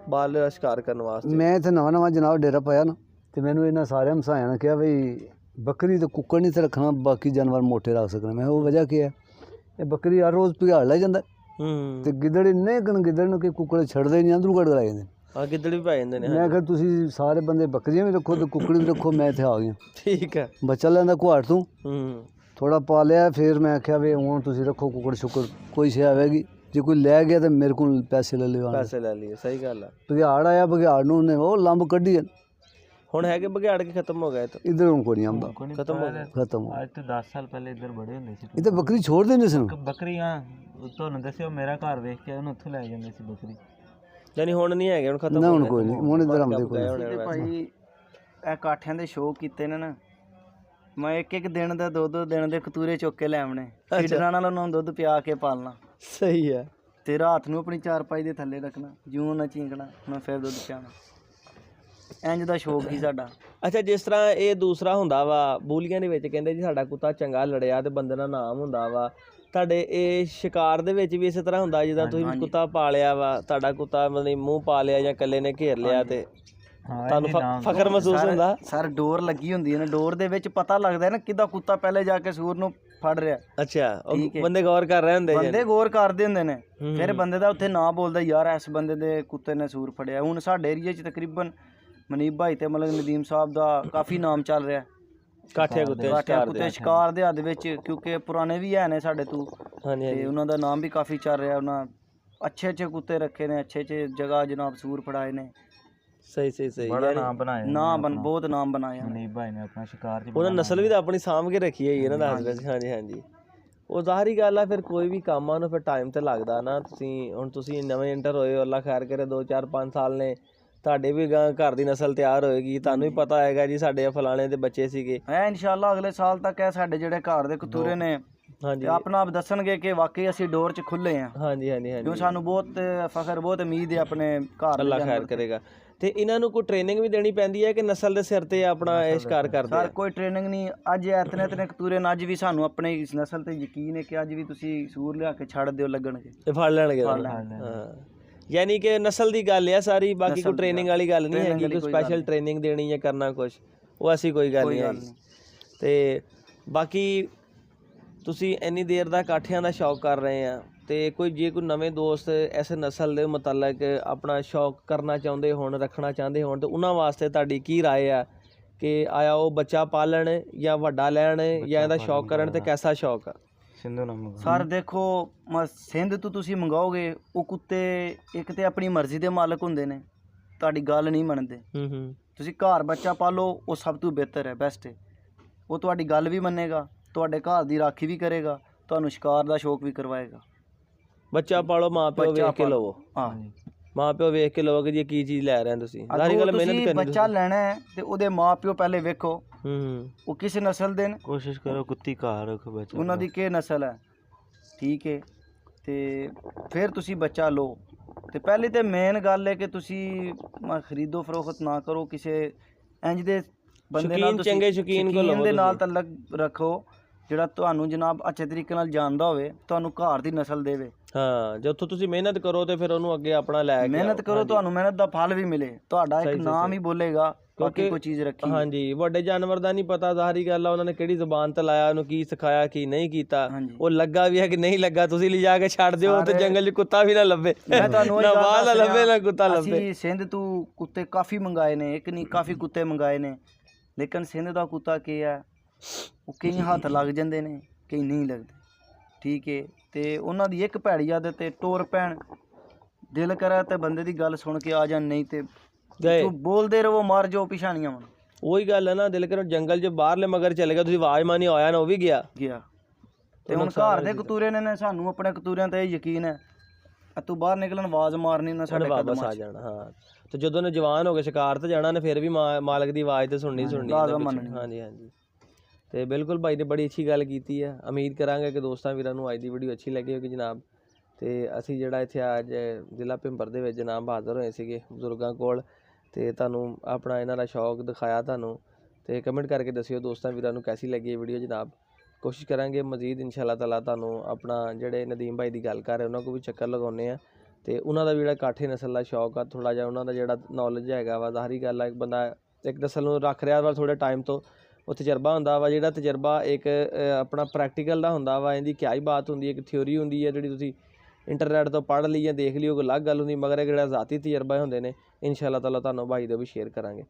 ਬਾਹਰ ਸ਼ਿਕਾਰ ਕਰਨ ਵਾਸਤੇ। ਮੈਂ ਇੱਥੇ ਨਵਾਂ ਜਨਾਬ ਡੇਰਾ ਪਾਇਆ ਨਾ, ਤੇ ਮੈਨੂੰ ਇਹਨਾਂ ਸਾਰਿਆਂ ਹਮਸਾਇਆਂ ਨੇ ਕਿਹਾ ਬਈ ਬੱਕਰੀ ਤੇ ਕੁੱਕੜ ਨਹੀਂ ਤੇ ਰੱਖਣਾ, ਬਾਕੀ ਜਾਨਵਰ ਮੋਟੇ ਰੱਖ ਸਕਣਾ। ਮੈਂ ਉਹ ਵਜ੍ਹਾ ਕੀ ਹੈ, ਇਹ ਬੱਕਰੀ ਹਰ ਰੋਜ਼ ਭਿਆੜ ਲੈ ਜਾਂਦਾ, ਤੇ ਗਿੱਦੜ ਇੰਨੇ ਗਿੱਦੜ ਨੂੰ ਕਿ ਕੁੱਕੜ ਛੱਡਦੇ ਨਹੀਂ, ਅੰਦਰੂ ਕੱਢ ਲੈ ਜਾਂਦੇ। ਆ ਗਿੱਦੜ ਵੀ ਪੈ ਜਾਂਦੇ ਨੇ। ਮੈਂ ਕਿਹਾ ਤੁਸੀਂ ਸਾਰੇ ਬੰਦੇ ਬੱਕਰੀਆਂ ਵੀ ਰੱਖੋ ਤੇ ਕੁੱਕੜ ਵੀ ਰੱਖੋ, ਮੈਂ ਇੱਥੇ ਆ ਗਿਆ। ਠੀਕ ਹੈ। ਬੱਚਾ ਲੈਂਦਾ ਕੁਹਾੜ ਤੋਂ, ਥੋੜਾ ਪਾ ਲਿਆ, ਫਿਰ ਮੈਂ ਆਖਿਆ ਵੀ ਹੁਣ ਤੁਸੀਂ ਰੱਖੋ ਕੁੱਕੜ ਸ਼ੁੱਕੜ, ਕੋਈ ਸ਼ੇ ਆਵੇਗੀ, ਜੇ ਕੋਈ ਲੈ ਗਿਆ ਤਾਂ ਮੇਰੇ ਕੋਲ ਪੈਸੇ ਲੈ ਲਿਓ, ਪੈਸੇ ਲੈ ਲਈਏ। ਸਹੀ ਗੱਲ ਆ। ਬਘਿਆੜ ਆਇਆ, ਬਘਿਆੜ ਨੂੰ ਉਹਨੇ ਉਹ ਲੰਬ ਕੱਢੀ। ਹੁਣ ਹੈਗੇ ਬਘਿਆੜ ਕੇ ਖਤਮ ਹੋ ਗਏ ਤਾਂ ਇੱਧਰ ਹੁਣ ਕੋਈ ਨਹੀਂ ਆਉਂਦਾ, ਖਤਮ ਹੋ ਗਏ। ਖਤਮ ਹੋ। ਅੱਜ ਤੋਂ 10 ਸਾਲ ਪਹਿਲੇ ਇੱਧਰ ਬੜੇ ਹੁੰਦੇ ਸੀ ਇਹ ਤਾਂ ਬੱਕਰੀ ਛੋੜ ਦਿੰਦੇ ਸੀ। ਬੱਕਰੀਆਂ, ਤੁਹਾਨੂੰ ਦੱਸਿਓ ਮੇਰਾ ਘਰ ਵੇਖ ਕੇ ਉਹਨੂੰ ਉੱਥੋਂ ਲੈ ਜਾਂਦੇ ਸੀ ਬੱਕਰੀ। ਯਾਨੀ ਹੁਣ ਨਹੀਂ ਹੈਗੇ, ਹੁਣ ਖਤਮ ਨਾ, ਹੋ ਹੁਣ ਗਏ। ਕੋਈ ਨਹੀਂ, ਹੁਣ ਇੱਧਰ ਆਉਂਦੇ ਕੋਈ ਨਹੀਂ। ਭਾਈ ਇਹ ਕਾਠਿਆਂ ਦੇ ਸ਼ੌਕ ਕੀਤੇ ਨੇ ਨਾ, ਮੈਂ ਇੱਕ ਦਿਨ ਦਾ 2 ਦਿਨ ਦੇ ਕਤੂਰੇ ਚੁੱਕ ਕੇ ਲੈ ਆਉਣੇ, ਫੀਡਰਾਂ ਨਾਲ ਉਹਨਾਂ ਨੂੰ ਦੁੱਧ ਪਿਆ ਕੇ ਪਾਲਣਾ। ਸਹੀ ਹੈ। ਤੇ ਰਾਤ ਨੂੰ ਆਪਣੀ ਚਾਰਪਾਈ ਦੇ ਥੱਲੇ ਰੱਖਣਾ, ਜੂੰ ਨਾ ਚੀਂਕਣਾ, ਮੈਂ ਫਿਰ ਦੁੱਧ ਪਿਆਣਾ। ਇੰਜ ਦਾ ਸ਼ੌਕ ਸੀ ਸਾਡਾ। ਅੱਛਾ, ਜਿਸ ਤਰ੍ਹਾਂ ਇਹ ਦੂਸਰਾ ਹੁੰਦਾ ਵਾ ਬੂਲੀਆਂ ਦੇ ਵਿੱਚ, ਕਹਿੰਦੇ ਜੀ ਸਾਡਾ ਕੁੱਤਾ ਚੰਗਾ ਲੜਿਆ ਤੇ ਬੰਦੇ ਦਾ ਨਾਮ ਹੁੰਦਾ ਵਾ। ਤੁਹਾਡੇ ਇਹ ਸ਼ਿਕਾਰ ਦੇ ਵਿੱਚ ਵੀ ਇਸੇ ਤਰ੍ਹਾਂ ਹੁੰਦਾ, ਜਿੱਦਾਂ ਤੁਸੀਂ ਕੁੱਤਾ ਪਾਲਿਆ ਵਾ, ਤੁਹਾਡਾ ਕੁੱਤਾ ਮਤਲਬ ਮੂੰਹ ਪਾ ਲਿਆ ਜਾਂ ਇਕੱਲੇ ਨੇ ਘੇਰ ਲਿਆ, ਤੇ ਤੁਹਾਨੂੰ ਫਖਰ ਮਹਿਸੂਸ ਹੁੰਦਾ? ਸਰ ਡੋਰ ਲੱਗੀ ਹੁੰਦੀ ਹੈ ਨਾ, ਡੋਰ ਦੇ ਵਿੱਚ ਪਤਾ ਲੱਗਦਾ ਨਾ ਕਿਹਦਾ ਕੁੱਤਾ ਪਹਿਲੇ ਜਾ ਕੇ ਸੂਰ ਨੂੰ ਫੜ ਰਿਹਾ। ਅੱਛਾ, ਉਹ ਬੰਦੇ ਗੌਰ ਕਰ ਰਹੇ ਹੁੰਦੇ, ਬੰਦੇ ਗੌਰ ਕਰਦੇ ਹੁੰਦੇ ਨੇ। ਫਿਰ ਬੰਦੇ ਦਾ ਉੱਥੇ ਨਾਂ ਬੋਲਦਾ, ਯਾਰ ਇਸ ਬੰਦੇ ਦੇ ਕੁੱਤੇ ਨੇ ਸੂਰ ਫੜਿਆ। ਹੁਣ ਸਾਡੇ ਏਰੀਏ 'ਚ ਤਕਰੀਬਨ ਮਨੀਬ ਭਾਈ ਤੇ ਮਤਲਬ ਨਦੀਮ ਸਾਹਿਬ ਦਾ ਕਾਫੀ ਨਾਮ ਚੱਲ ਰਿਹਾ ਕਾਠੇ ਕੁੱਤੇ ਸ਼ਿਕਾਰ ਦੇ ਹੱਦ ਵਿੱਚ, ਕਿਉਂਕਿ ਪੁਰਾਣੇ ਵੀ ਹੈ ਨੇ ਸਾਡੇ ਤੋਂ, ਤੇ ਉਹਨਾਂ ਦਾ ਨਾਮ ਵੀ ਕਾਫੀ ਚੱਲ ਰਿਹਾ। ਉਹਨਾਂ ਅੱਛੇ ਕੁੱਤੇ ਰੱਖੇ ਨੇ, ਅੱਛੇ ਜਗ੍ਹਾ ਜਨਾਬ ਸੂਰ ਫੜਾਏ ਨੇ। ਸਹੀ ਬੜਾ ਨਾਮ ਬਣਾਇਆ, ਬਹੁਤ ਨਾਮ ਬਣਾਇਆ ਮਨੀਬ ਭਾਈ ਨੇ ਆਪਣਾ ਸ਼ਿਕਾਰ 'ਚ। ਉਹਨਾਂ ਨਸਲ ਵੀ ਤਾਂ ਆਪਣੀ ਸਾਂਭ ਕੇ ਰੱਖੀ ਹੈ ਇਹਨਾਂ ਦਾ। ਹਾਂਜੀ, ਉਹ ਜ਼ਾਹਰੀ ਗੱਲ ਆ। ਫਿਰ ਕੋਈ ਵੀ ਕੰਮ ਆ ਉਹਨੂੰ ਫਿਰ ਟਾਈਮ ਤੇ ਲੱਗਦਾ ਨਾ। ਤੁਸੀਂ ਨਵੇਂ ਇੰਟਰ ਹੋਏ ਹੋ, ਅੱਲਾ ਖੈਰ ਕਰੇ, 2 4 5 ਸਾਲ ਨੇ, ਤੁਹਾਡੇ ਵੀ ਘਰ ਦੀ ਨਸਲ ਤਿਆਰ ਹੋਏਗੀ, ਤੁਹਾਨੂੰ ਵੀ ਪਤਾ ਹੈਗਾ ਜੀ ਸਾਡੇ ਫਲਾਣੇ ਦੇ ਬੱਚੇ ਸੀਗੇ। ਇਨਸ਼ਾਅੱਲਾ ਅਗਲੇ ਸਾਲ ਤੱਕ ਹੈ ਸਾਡੇ ਜਿਹੜੇ ਘਰ ਦੇ ਕਤੂਰੇ ਨੇ, ਹਾਂਜੀ, ਆਪਣਾ ਆਪ ਦੱਸਣਗੇ ਕਿ ਵਾਕਈ ਅਸੀਂ ਡੋਰ 'ਚ ਖੁੱਲੇ ਆ। ਹਾਂਜੀ, ਕਿਉਂ ਸਾਨੂੰ ਬਹੁਤ ਫਖਰ, ਬਹੁਤ ਉਮੀਦ ਹੈ ਆਪਣੇ ਘਰ। ਅੱਲਾ ਖੈਰ ਕਰੇਗਾ। ਤੇ ਇਹਨਾਂ ਨੂੰ ਕੋਈ ਟ੍ਰੇਨਿੰਗ ਵੀ ਦੇਣੀ ਪੈਂਦੀ ਹੈ ਕਿ ਨਸਲ ਦੇ ਸਿਰ ਤੇ ਆਪਣਾ ਇਹ ਸ਼ਿਕਾਰ ਕਰਦੇ ਆ? ਸਰ ਕੋਈ ਟ੍ਰੇਨਿੰਗ ਨਹੀਂ। ਅੱਜ ਇਤਨੇ ਕਤੂਰੇ ਨੇ, ਅੱਜ ਵੀ ਸਾਨੂੰ ਆਪਣੇ ਇਸ ਨਸਲ ਤੇ ਯਕੀਨ ਹੈ ਕਿ ਅੱਜ ਵੀ ਤੁਸੀਂ ਸੂਰ ਲਿਆ ਕੇ ਛੱਡ ਦਿਓ, ਲੱਗਣਗੇ ਤੇ ਫੜ ਲੈਣਗੇ। ਯਾਨੀ ਕਿ ਨਸਲ ਦੀ ਗੱਲ ਆ ਸਾਰੀ, ਬਾਕੀ ਕੋਈ ਟ੍ਰੇਨਿੰਗ ਵਾਲੀ ਗੱਲ ਨਹੀਂ ਹੈਗੀ, ਕੋਈ ਸਪੈਸ਼ਲ ਟ੍ਰੇਨਿੰਗ ਦੇਣੀ ਜਾਂ ਕਰਨਾ ਕੁਛ, ਉਹ ਐਸੀ ਕੋਈ ਗੱਲ ਨਹੀਂ ਹੈਗੀ। ਤੇ ਬਾਕੀ ਤੁਸੀਂ ਇੰਨੀ ਦੇਰ ਦਾ ਕਾਠਿਆਂ ਦਾ ਸ਼ੌਕ ਕਰ ਰਹੇ ਆ, ਤੇ ਜੇ ਕੋਈ ਨਵੇਂ ਦੋਸਤ ਇਸ ਨਸਲ ਦੇ ਮੁਤਲਕ ਆਪਣਾ ਸ਼ੌਕ ਕਰਨਾ ਚਾਹੁੰਦੇ ਹੋਣ, ਰੱਖਣਾ ਚਾਹੁੰਦੇ ਹੋਣ, ਤੇ ਉਹਨਾਂ ਵਾਸਤੇ ਤੁਹਾਡੀ ਕੀ ਰਾਏ ਆ ਕਿ ਆਇਆ ਉਹ ਬੱਚਾ ਪਾਲਣ ਜਾਂ ਵੱਡਾ ਲੈਣ ਜਾਂ ਇਹਦਾ ਸ਼ੌਕ ਕਰਨ, ਤੇ ਕੈਸਾ ਸ਼ੌਕ ਆ? ਸਿੰਧੂ ਨਾ ਮੰਗਵਾ ਸਰ ਦੇਖੋ ਸਿੰਧ ਤੋਂ ਤੁਸੀਂ ਮੰਗਾਓਗੇ, ਉਹ ਕੁੱਤੇ ਇੱਕ ਤੇ ਆਪਣੀ ਮਰਜ਼ੀ ਦੇ ਮਾਲਕ ਹੁੰਦੇ ਨੇ, ਤੁਹਾਡੀ ਗੱਲ ਨਹੀਂ ਮੰਨਦੇ। ਤੁਸੀਂ ਘਰ ਬੱਚਾ ਪਾਲੋ, ਉਹ ਸਭ ਤੋਂ ਬਿਹਤਰ ਹੈ, ਬੈਸਟ ਹੈ। ਉਹ ਤੁਹਾਡੀ ਗੱਲ ਵੀ ਮੰਨੇਗਾ, ਤੁਹਾਡੇ ਘਰ ਦੀ ਰਾਖੀ ਵੀ ਕਰੇਗਾ, ਤੁਹਾਨੂੰ ਸ਼ਿਕਾਰ ਦਾ ਸ਼ੌਕ ਵੀ ਕਰਵਾਏਗਾ। ਬੱਚਾ ਪਾਲੋ, ਮਾਂ ਪਿਓ ਵੇਖ ਕੇ ਲਵੋ। ਹਾਂ, ਮਾਂ ਪਿਓ ਵੇਖ ਕੇ ਲਵੋ ਕਿ ਜੀ ਕੀ ਚੀਜ਼ ਲੈ ਰਹੇ ਹੋ ਤੁਸੀਂ। ਸਾਰੀ ਗੱਲ ਮਿਹਨਤ ਤੁਸੀਂ ਕਰਨੀ। ਬੱਚਾ ਲੈਣਾ ਹੈ ਤੇ ਉਹਦੇ ਮਾਂ ਪਿਓ ਪਹਿਲੇ ਵੇਖੋ ਉਹ ਕਿਸ ਨਸਲ ਦੇ ਨੇ, ਕੋਸ਼ਿਸ਼ ਕਰੋ ਕੁੱਤੀ ਘਰ ਰੱਖੋ ਬੱਚਾ, ਉਹਨਾਂ ਦੀ ਕੀ ਨਸਲ ਹੈ, ਠੀਕ ਹੈ। ਤੇ ਫਿਰ ਤੁਸੀਂ ਬੱਚਾ ਲਓ। ਤੇ ਪਹਿਲੀ ਤੇ ਮੇਨ ਗੱਲ ਹੈ ਕਿ ਤੁਸੀਂ ਖਰੀਦੋ ਫਰੋਖਤ ਨਾ ਕਰੋ ਕਿਸੇ ਇੰਜ ਦੇ ਬੰਦੇ ਨਾਲ, ਤੁਸੀਂ ਚੰਗੇ ਸ਼ੌਕੀਨ ਕੋਲ ਲਵੋ ਦੇ ਨਾਲ ਤਾਲੁਕ ਰੱਖੋ ਜਿਹੜਾ ਤੁਹਾਨੂੰ ਜਨਾਬ ਅੱਛੇ ਤਰੀਕੇ ਨਾਲ ਜਾਣਦਾ ਹੋਵੇ, ਤੁਹਾਨੂੰ ਘਰ ਦੀ ਨਸਲ ਦੇਵੇ। ਹਾਂ, ਜੇ ਉੱਥੋਂ ਤੁਸੀਂ ਮਿਹਨਤ ਕਰੋ ਤੇ ਫਿਰ ਉਹਨੂੰ ਅੱਗੇ ਆਪਣਾ ਲੈ ਕੇ ਮਿਹਨਤ ਕਰੋ, ਤੁਹਾਨੂੰ ਮਿਹਨਤ ਦਾ ਫਲ ਵੀ ਮਿਲੇ, ਤੁਹਾਡਾ ਇੱਕ ਨਾਮ ਹੀ ਬੋਲੇਗਾ ਬਾਕੀ ਕੋਈ ਚੀਜ਼ ਰੱਖੀ। ਹਾਂਜੀ, ਵੱਡੇ ਜਾਨਵਰ ਦਾ ਨਹੀਂ ਪਤਾ, ਜ਼ਾਹਰੀ ਗੱਲ ਆ ਉਹਨਾਂ ਨੇ ਕਿਹੜੀ ਜ਼ੁਬਾਨ ਤੇ ਲਾਇਆ, ਉਹਨੂੰ ਕੀ ਸਿਖਾਇਆ ਕੀ ਨਹੀਂ ਕੀਤਾ, ਉਹ ਲੱਗਾ ਵੀ ਹੈ ਕਿ ਨਹੀਂ ਲੱਗਾ। ਤੁਸੀਂ ਲਿਜਾ ਕੇ ਛੱਡ ਦਿਓ ਤੇ ਜੰਗਲ 'ਚ ਕੁੱਤਾ ਵੀ ਨਾ ਲੱਭੇ, ਮੈਂ ਤੁਹਾਨੂੰ ਨਾ ਵਾਲ ਲੱਭੇ ਨਾ ਕੁੱਤਾ ਲੱਭੇ। ਅਸੀਂ ਸਿੰਧ ਤੋਂ ਕੁੱਤੇ ਕਾਫੀ ਮੰਗਾਏ ਨੇ, ਇੱਕ ਨਹੀਂ ਕਾਫੀ ਕੁੱਤੇ ਮੰਗਾਏ ਨੇ, ਲੇਕਿਨ ਸਿੰਧ ਦਾ ਕੁੱਤਾ ਕੀ ਹੈ, ਉਹ ਕਈ ਹੱਥ ਲੱਗ ਜਾਂਦੇ ਨੇ, ਕਈ ਨਹੀਂ ਲੱਗਦੇ, ਠੀਕ ਹੈ। ਤੇ ਉਹਨਾਂ ਦੀ ਇੱਕ ਭੈੜੀ ਆਦਤ ਤੇ ਟੋਰ ਪੈਣ, ਦਿਲ ਕਰੇ ਤੇ ਬੰਦੇ ਦੀ ਗੱਲ ਸੁਣ ਕੇ ਆ ਜਾਣ, ਨਹੀਂ ਤੇ ਬੋਲਦੇ ਰਹੋ, ਮਾਰ ਜਾਓ ਪਿਛਾਣੀਆਂ। ਹੁਣ ਉਹੀ ਗੱਲ ਹੈ ਨਾ, ਦਿਲ ਕਰੋ ਜੰਗਲ 'ਚ ਬਾਹਰਲੇ ਮਗਰ ਚਲੇ ਗਿਆ, ਤੁਸੀਂ ਆਵਾਜ਼ ਮਾਨੀ ਆਇਆ ਨਾ, ਉਹ ਵੀ ਗਿਆ। ਤੇ ਹੁਣ ਘਰ ਦੇ ਕਤੂਰੇ ਨੇ, ਸਾਨੂੰ ਆਪਣੇ ਕਤੂਰਿਆਂ ਤੇ ਯਕੀਨ ਹੈ, ਤੂੰ ਬਾਹਰ ਨਿਕਲਣ ਆਵਾਜ਼ ਮਾਰਨੀ ਨਾ, ਸਾਡੇ ਵਾਪਸ ਆ ਜਾਣਾ। ਹਾਂ, ਤੇ ਜਦੋਂ ਨੇ ਜਵਾਨ ਹੋ ਕੇ ਸ਼ਿਕਾਰ ਤੇ ਜਾਣਾ ਨੇ, ਫਿਰ ਵੀ ਮਾਲਕ ਦੀ ਆਵਾਜ਼ ਤੇ ਸੁਣਨੀ। ਹਾਂਜੀ ਹਾਂਜੀ। ਤੇ ਬਿਲਕੁਲ ਭਾਈ ਨੇ ਬੜੀ ਅੱਛੀ ਗੱਲ ਕੀਤੀ ਹੈ। ਉਮੀਦ ਕਰਾਂਗੇ ਕਿ ਦੋਸਤਾਂ ਵੀਰਾਂ ਨੂੰ ਅੱਜ ਦੀ ਵੀਡੀਓ ਅੱਛੀ ਲੱਗੀ ਹੋਵੇਗੀ ਜਨਾਬ। ਤੇ ਅਸੀਂ ਜਿਹੜਾ ਇੱਥੇ ਅੱਜ ਜ਼ਿਲ੍ਹਾ ਭਿੰਬਰ ਦੇ ਵਿੱਚ ਜਨਾਬ ਹਾਜ਼ਰ ਹੋਏ ਸੀਗੇ ਬਜ਼ੁਰਗਾਂ ਕੋਲ, ਤੇ ਤੁਹਾਨੂੰ ਆਪਣਾ ਇਹਨਾਂ ਦਾ ਸ਼ੌਕ ਦਿਖਾਇਆ ਤੁਹਾਨੂੰ। ਤੇ ਕਮੈਂਟ ਕਰਕੇ ਦੱਸਿਓ ਦੋਸਤਾਂ ਵੀਰਾਂ ਨੂੰ ਕੈਸੀ ਲੱਗੀ ਇਹ ਵੀਡੀਓ ਜਨਾਬ। ਕੋਸ਼ਿਸ਼ ਕਰਾਂਗੇ ਮਜ਼ੀਦ ਇਨਸ਼ਾਅੱਲਾ ਤਾਲਾ ਤੁਹਾਨੂੰ ਆਪਣਾ ਜਿਹੜੇ ਨਦੀਮ ਭਾਈ ਦੀ ਗੱਲ ਕਰ ਰਹੇ ਉਹਨਾਂ ਕੋਲ ਵੀ ਚੱਕਰ ਲਗਾਉਂਦੇ ਆ, ਤੇ ਉਹਨਾਂ ਦਾ ਵੀ ਜਿਹੜਾ ਕਾਠੇ ਨਸਲ ਦਾ ਸ਼ੌਕ ਆ, ਥੋੜ੍ਹਾ ਜਿਹਾ ਉਹਨਾਂ ਦਾ ਜਿਹੜਾ ਨੌਲੇਜ ਹੈਗਾ ਵਾ, ਜ਼ਾਹਰੀ ਗੱਲ ਆ ਇੱਕ ਬੰਦਾ ਇੱਕ ਨਸਲ ਨੂੰ ਰੱਖ ਰਿਹਾ ਵਾ ਥੋੜ੍ਹੇ ਟਾਈਮ ਤੋਂ, ਉਹ ਤਜਰਬਾ ਹੁੰਦਾ ਵਾ। ਜਿਹੜਾ ਤਜਰਬਾ ਇੱਕ ਆਪਣਾ ਪ੍ਰੈਕਟੀਕਲ ਦਾ ਹੁੰਦਾ ਵਾ, ਇਹਦੀ ਕਿਆ ਹੀ ਬਾਤ ਹੁੰਦੀ ਹੈ, ਇੱਕ ਥਿਊਰੀ ਹੁੰਦੀ ਹੈ ਜਿਹੜੀ ਤੁਸੀਂ ਇੰਟਰਨੈਟ ਤੋਂ ਪੜ੍ਹ ਲਈ ਜਾਂ ਦੇਖ ਲਈ, ਉਹ ਅਲੱਗ ਗੱਲ ਹੁੰਦੀ, ਮਗਰ ਇਹ ਜਿਹੜਾ ਜ਼ਾਤੀ ਤਜਰਬਾ ਹੁੰਦੇ ਨੇ ਇਨਸ਼ਾਅੱਲਾ ਤਾਲਾ ਤੁਹਾਨੂੰ ਭਾਈ ਦੇ ਵੀ ਸ਼ੇਅਰ ਕਰਾਂਗੇ।